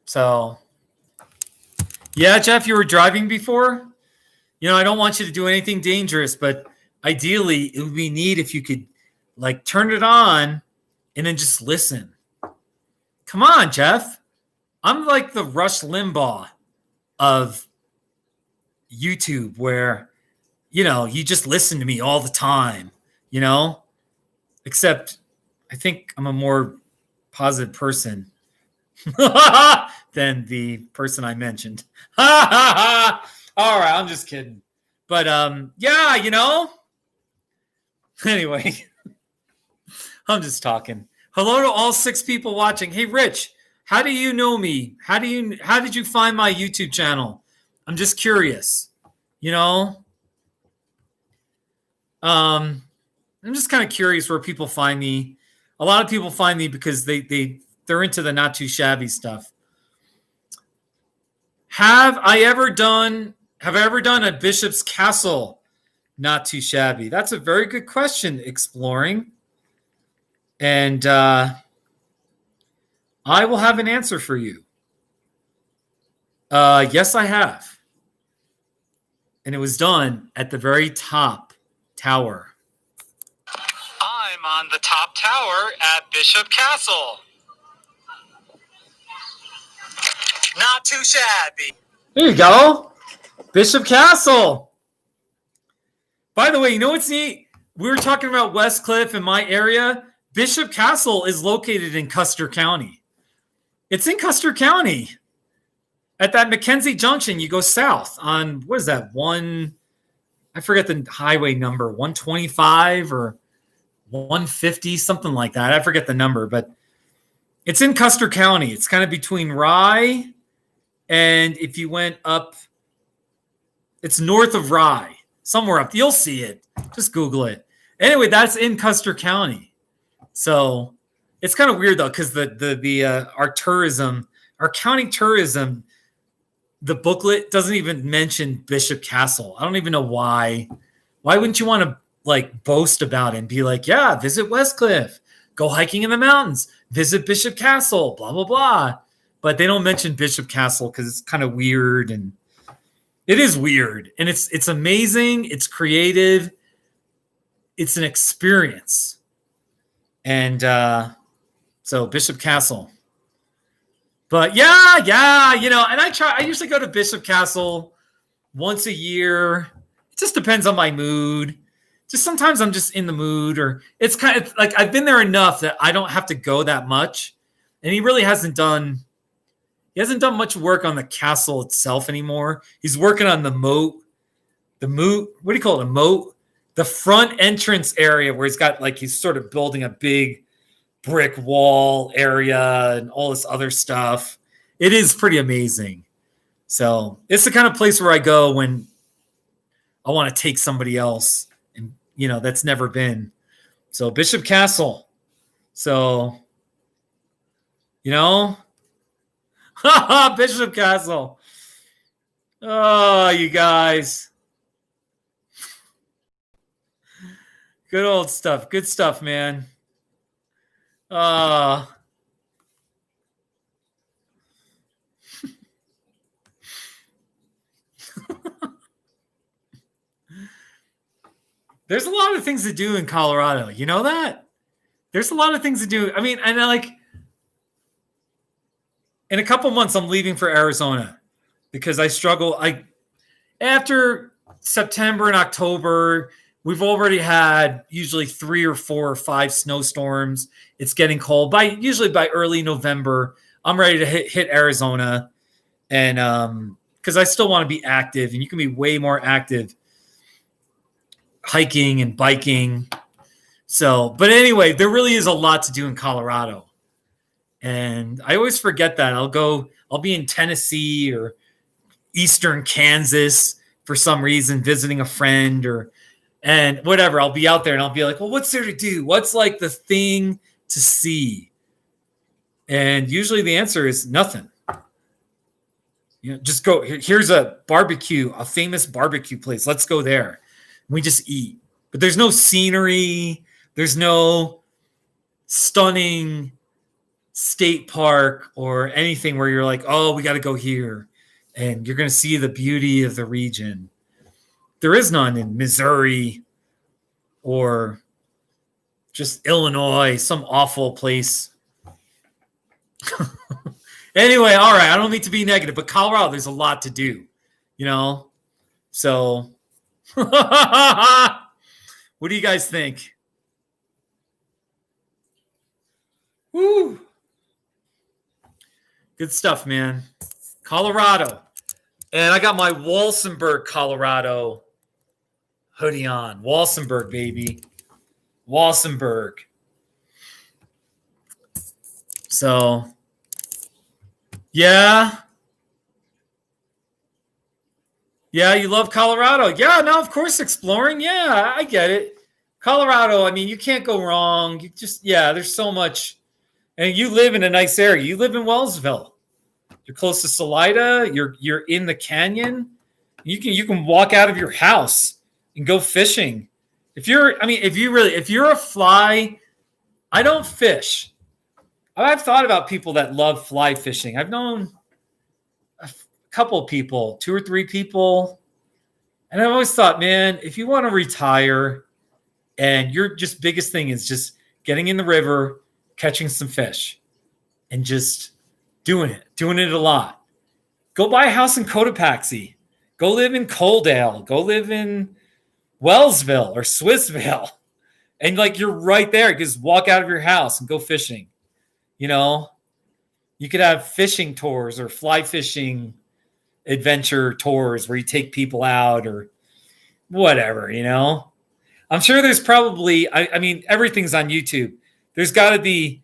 A: So, yeah, Jeff, you were driving before? You know, I don't want you to do anything dangerous, but ideally it would be neat if you could like turn it on and then just listen. Come on, Jeff. I'm like the Rush Limbaugh of YouTube where, you know, you just listen to me all the time, you know, except I think I'm a more positive person than the person I mentioned. All right, I'm just kidding. But yeah, you know. Anyway, I'm just talking. Hello to all 6 people watching. Hey, Rich, how do you know me? How did you find my YouTube channel? I'm just curious. You know? I'm just kind of curious where people find me. A lot of people find me because they're into the not too shabby stuff. Have I ever done a Bishop's Castle not too shabby? That's a very good question, Exploring. And I will have an answer for you. Yes, I have. And it was done at the very top tower.
B: I'm on the top tower at Bishop Castle. Not too shabby.
A: There you go. Bishop Castle. By the way, you know what's neat? We were talking about Westcliffe in my area. Bishop Castle is located in Custer County. It's in Custer County. At that McKenzie Junction, you go south on, what is that, I forget the highway number, 125 or 150, something like that. I forget the number, but it's in Custer County. It's kind of between Rye and if you went up, it's north of Rye, somewhere up. You'll see it. Just Google it. Anyway, that's in Custer County. So it's kind of weird though, because our county tourism, the booklet doesn't even mention Bishop Castle. I don't even know why. Why wouldn't you want to like boast about it and be like, yeah, visit Westcliffe, go hiking in the mountains, visit Bishop Castle, blah, blah, blah. But they don't mention Bishop Castle because it's kind of weird, and it is weird. And it's amazing. It's creative. It's an experience. And so Bishop Castle. But yeah, you know, and I usually go to Bishop Castle once a year. It just depends on my mood. Just sometimes I'm just in the mood, or it's kind of like I've been there enough that I don't have to go that much. And he really hasn't done much work on the castle itself anymore. He's working on the moat. What do you call it? A moat? The front entrance area where he's sort of building a big brick wall area and all this other stuff. It is pretty amazing. So it's the kind of place where I go when I want to take somebody else and, you know, that's never been. So Bishop Castle. So, you know, Bishop Castle. Oh, you guys. Good old stuff. Good stuff, man. There's a lot of things to do in Colorado. You know that? There's a lot of things to do. I mean, and in a couple months, I'm leaving for Arizona because I struggle. After September and October, we've already had usually 3 or 4 or 5 snowstorms. It's getting cold. Usually by early November, I'm ready to hit Arizona, and because I still want to be active, and you can be way more active hiking and biking. So, but anyway, there really is a lot to do in Colorado, and I always forget that. I'll be in Tennessee or Eastern Kansas for some reason, visiting a friend and whatever. I'll be out there and I'll be like, well, what's there to do? What's like the thing to see? And usually the answer is nothing. You know, just go. Here's a barbecue, a famous barbecue place. Let's go there. We just eat. But there's no scenery. There's no stunning state park or anything where you're like, oh, we got to go here. And you're going to see the beauty of the region. There is none in Missouri or just Illinois, some awful place. Anyway, all right, I don't need to be negative, but Colorado, there's a lot to do, you know? So, what do you guys think? Woo! Good stuff, man. Colorado. And I got my Walsenburg, Colorado hoodie on. Walsenburg, baby. Walsenburg. So, yeah. Yeah, you love Colorado. Yeah, no, of course, exploring. Yeah, I get it. Colorado, I mean, you can't go wrong. You just, yeah, there's so much. And you live in a nice area. You live in Wellsville. You're close to Salida. You're in the canyon. You can walk out of your house and go fishing. If you're a fly, I don't fish. I've thought about people that love fly fishing. I've known a couple of people, 2 or 3 people. And I've always thought, man, if you want to retire and your just biggest thing is just getting in the river, catching some fish and just doing it a lot. Go buy a house in Cotopaxi. Go live in Coaldale. Go live in Wellsville or Swissvale. And like, you're right there. Just walk out of your house and go fishing. You know, you could have fishing tours or fly fishing adventure tours where you take people out or whatever, you know. I'm sure there's probably, I mean, everything's on YouTube. There's got to be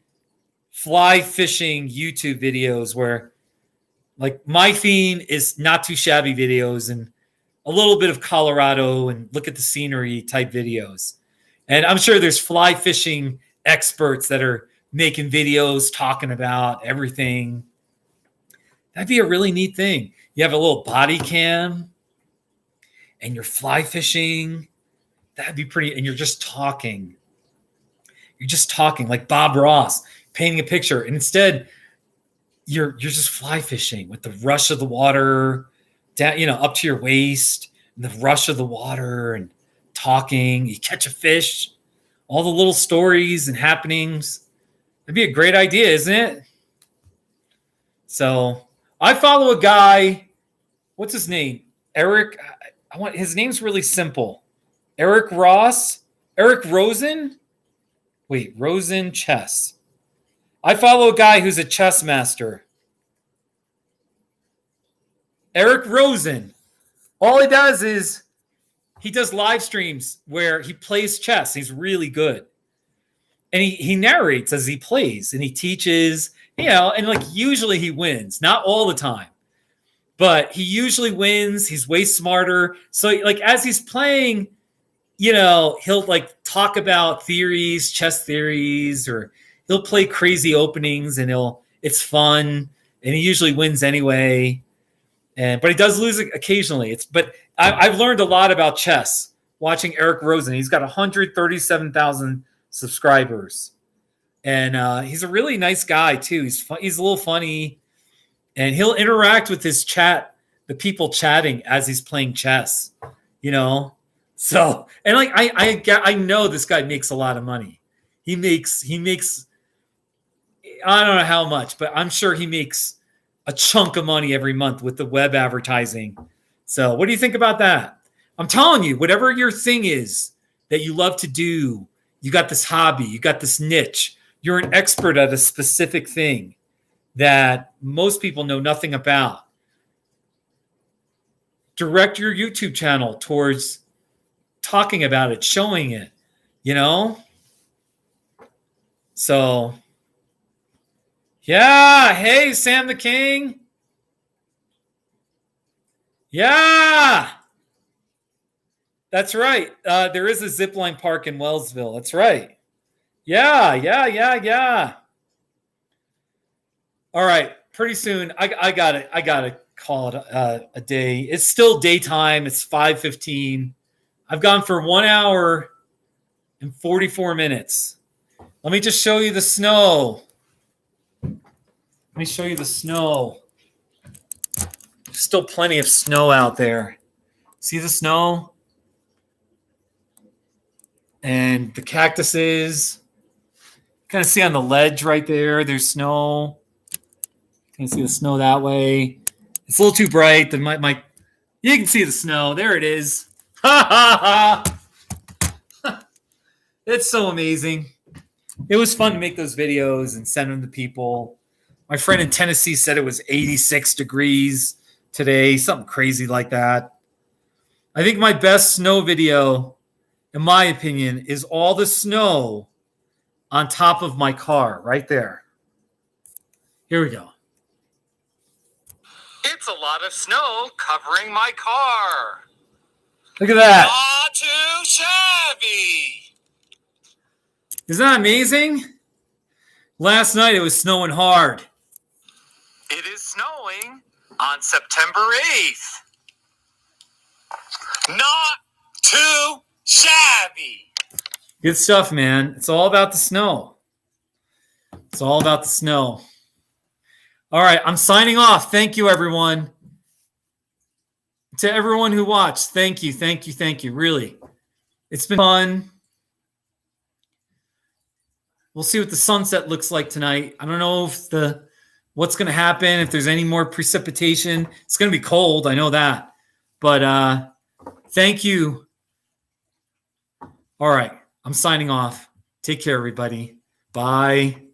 A: fly fishing YouTube videos where, like, my theme is not too shabby videos and a little bit of Colorado and look at the scenery type videos. And I'm sure there's fly fishing experts that are making videos talking about everything. That'd be a really neat thing. You have a little body cam and you're fly fishing. That'd be pretty. And you're just talking. You're just talking like Bob Ross, painting a picture. And instead, you're just fly fishing with the rush of the water down, up to your waist, and the rush of the water and talking. You catch a fish, all the little stories and happenings. That'd be a great idea, isn't it? So I follow a guy. What's his name? Eric. His name's really simple. Eric Ross. Eric Rosen. Wait, Rosen Chess. I follow a guy who's a chess master. Eric Rosen. All he does is he does live streams where he plays chess. He's really good. And he narrates as he plays and he teaches, and like usually he wins, not all the time, but he usually wins. He's way smarter. So like as he's playing, he'll like talk about theories, chess theories, or he'll play crazy openings and it's fun. And he usually wins anyway. But he does lose occasionally. But I've learned a lot about chess watching Eric Rosen. He's got 137,000 subscribers. And he's a really nice guy too. He's a little funny. And he'll interact with his chat, the people chatting as he's playing chess, So, and like I know this guy makes a lot of money. He makes I don't know how much, but I'm sure he makes a chunk of money every month with the web advertising. So what do you think about that? I'm telling you, whatever your thing is that you love to do, you got this hobby, you got this niche, you're an expert at a specific thing that most people know nothing about. Direct your YouTube channel towards talking about it, showing it, So, yeah. Hey, Sam the King. Yeah. That's right. There is a zipline park in Wellsville. That's right. Yeah. All right. Pretty soon, I got it. I got to call it a day. It's still daytime. It's 5:15. I've gone for 1 hour and 44 minutes. Let me just show you the snow. Let me show you the snow. There's still plenty of snow out there. See the snow? And the cactuses. Kind of see on the ledge right there, there's snow. You can see the snow that way. It's a little too bright. You can see the snow. There it is. Ha ha ha. It's so amazing. It was fun to make those videos and send them to people. My friend in Tennessee said it was 86 degrees today, something crazy like that. I think my best snow video, in my opinion, is all the snow on top of my car right there. Here we go.
B: It's a lot of snow covering my car.
A: Look at that.
B: Not too shabby.
A: Isn't that amazing? Last night it was snowing hard.
B: It is snowing on September 8th. Not too shabby.
A: Good stuff, man. It's all about the snow. It's all about the snow. All right, I'm signing off. Thank you, everyone. To everyone who watched, thank you, thank you, thank you. Really, it's been fun. We'll see what the sunset looks like tonight. I don't know if what's going to happen, if there's any more precipitation. It's going to be cold, I know that. But thank you. All right, I'm signing off. Take care, everybody. Bye.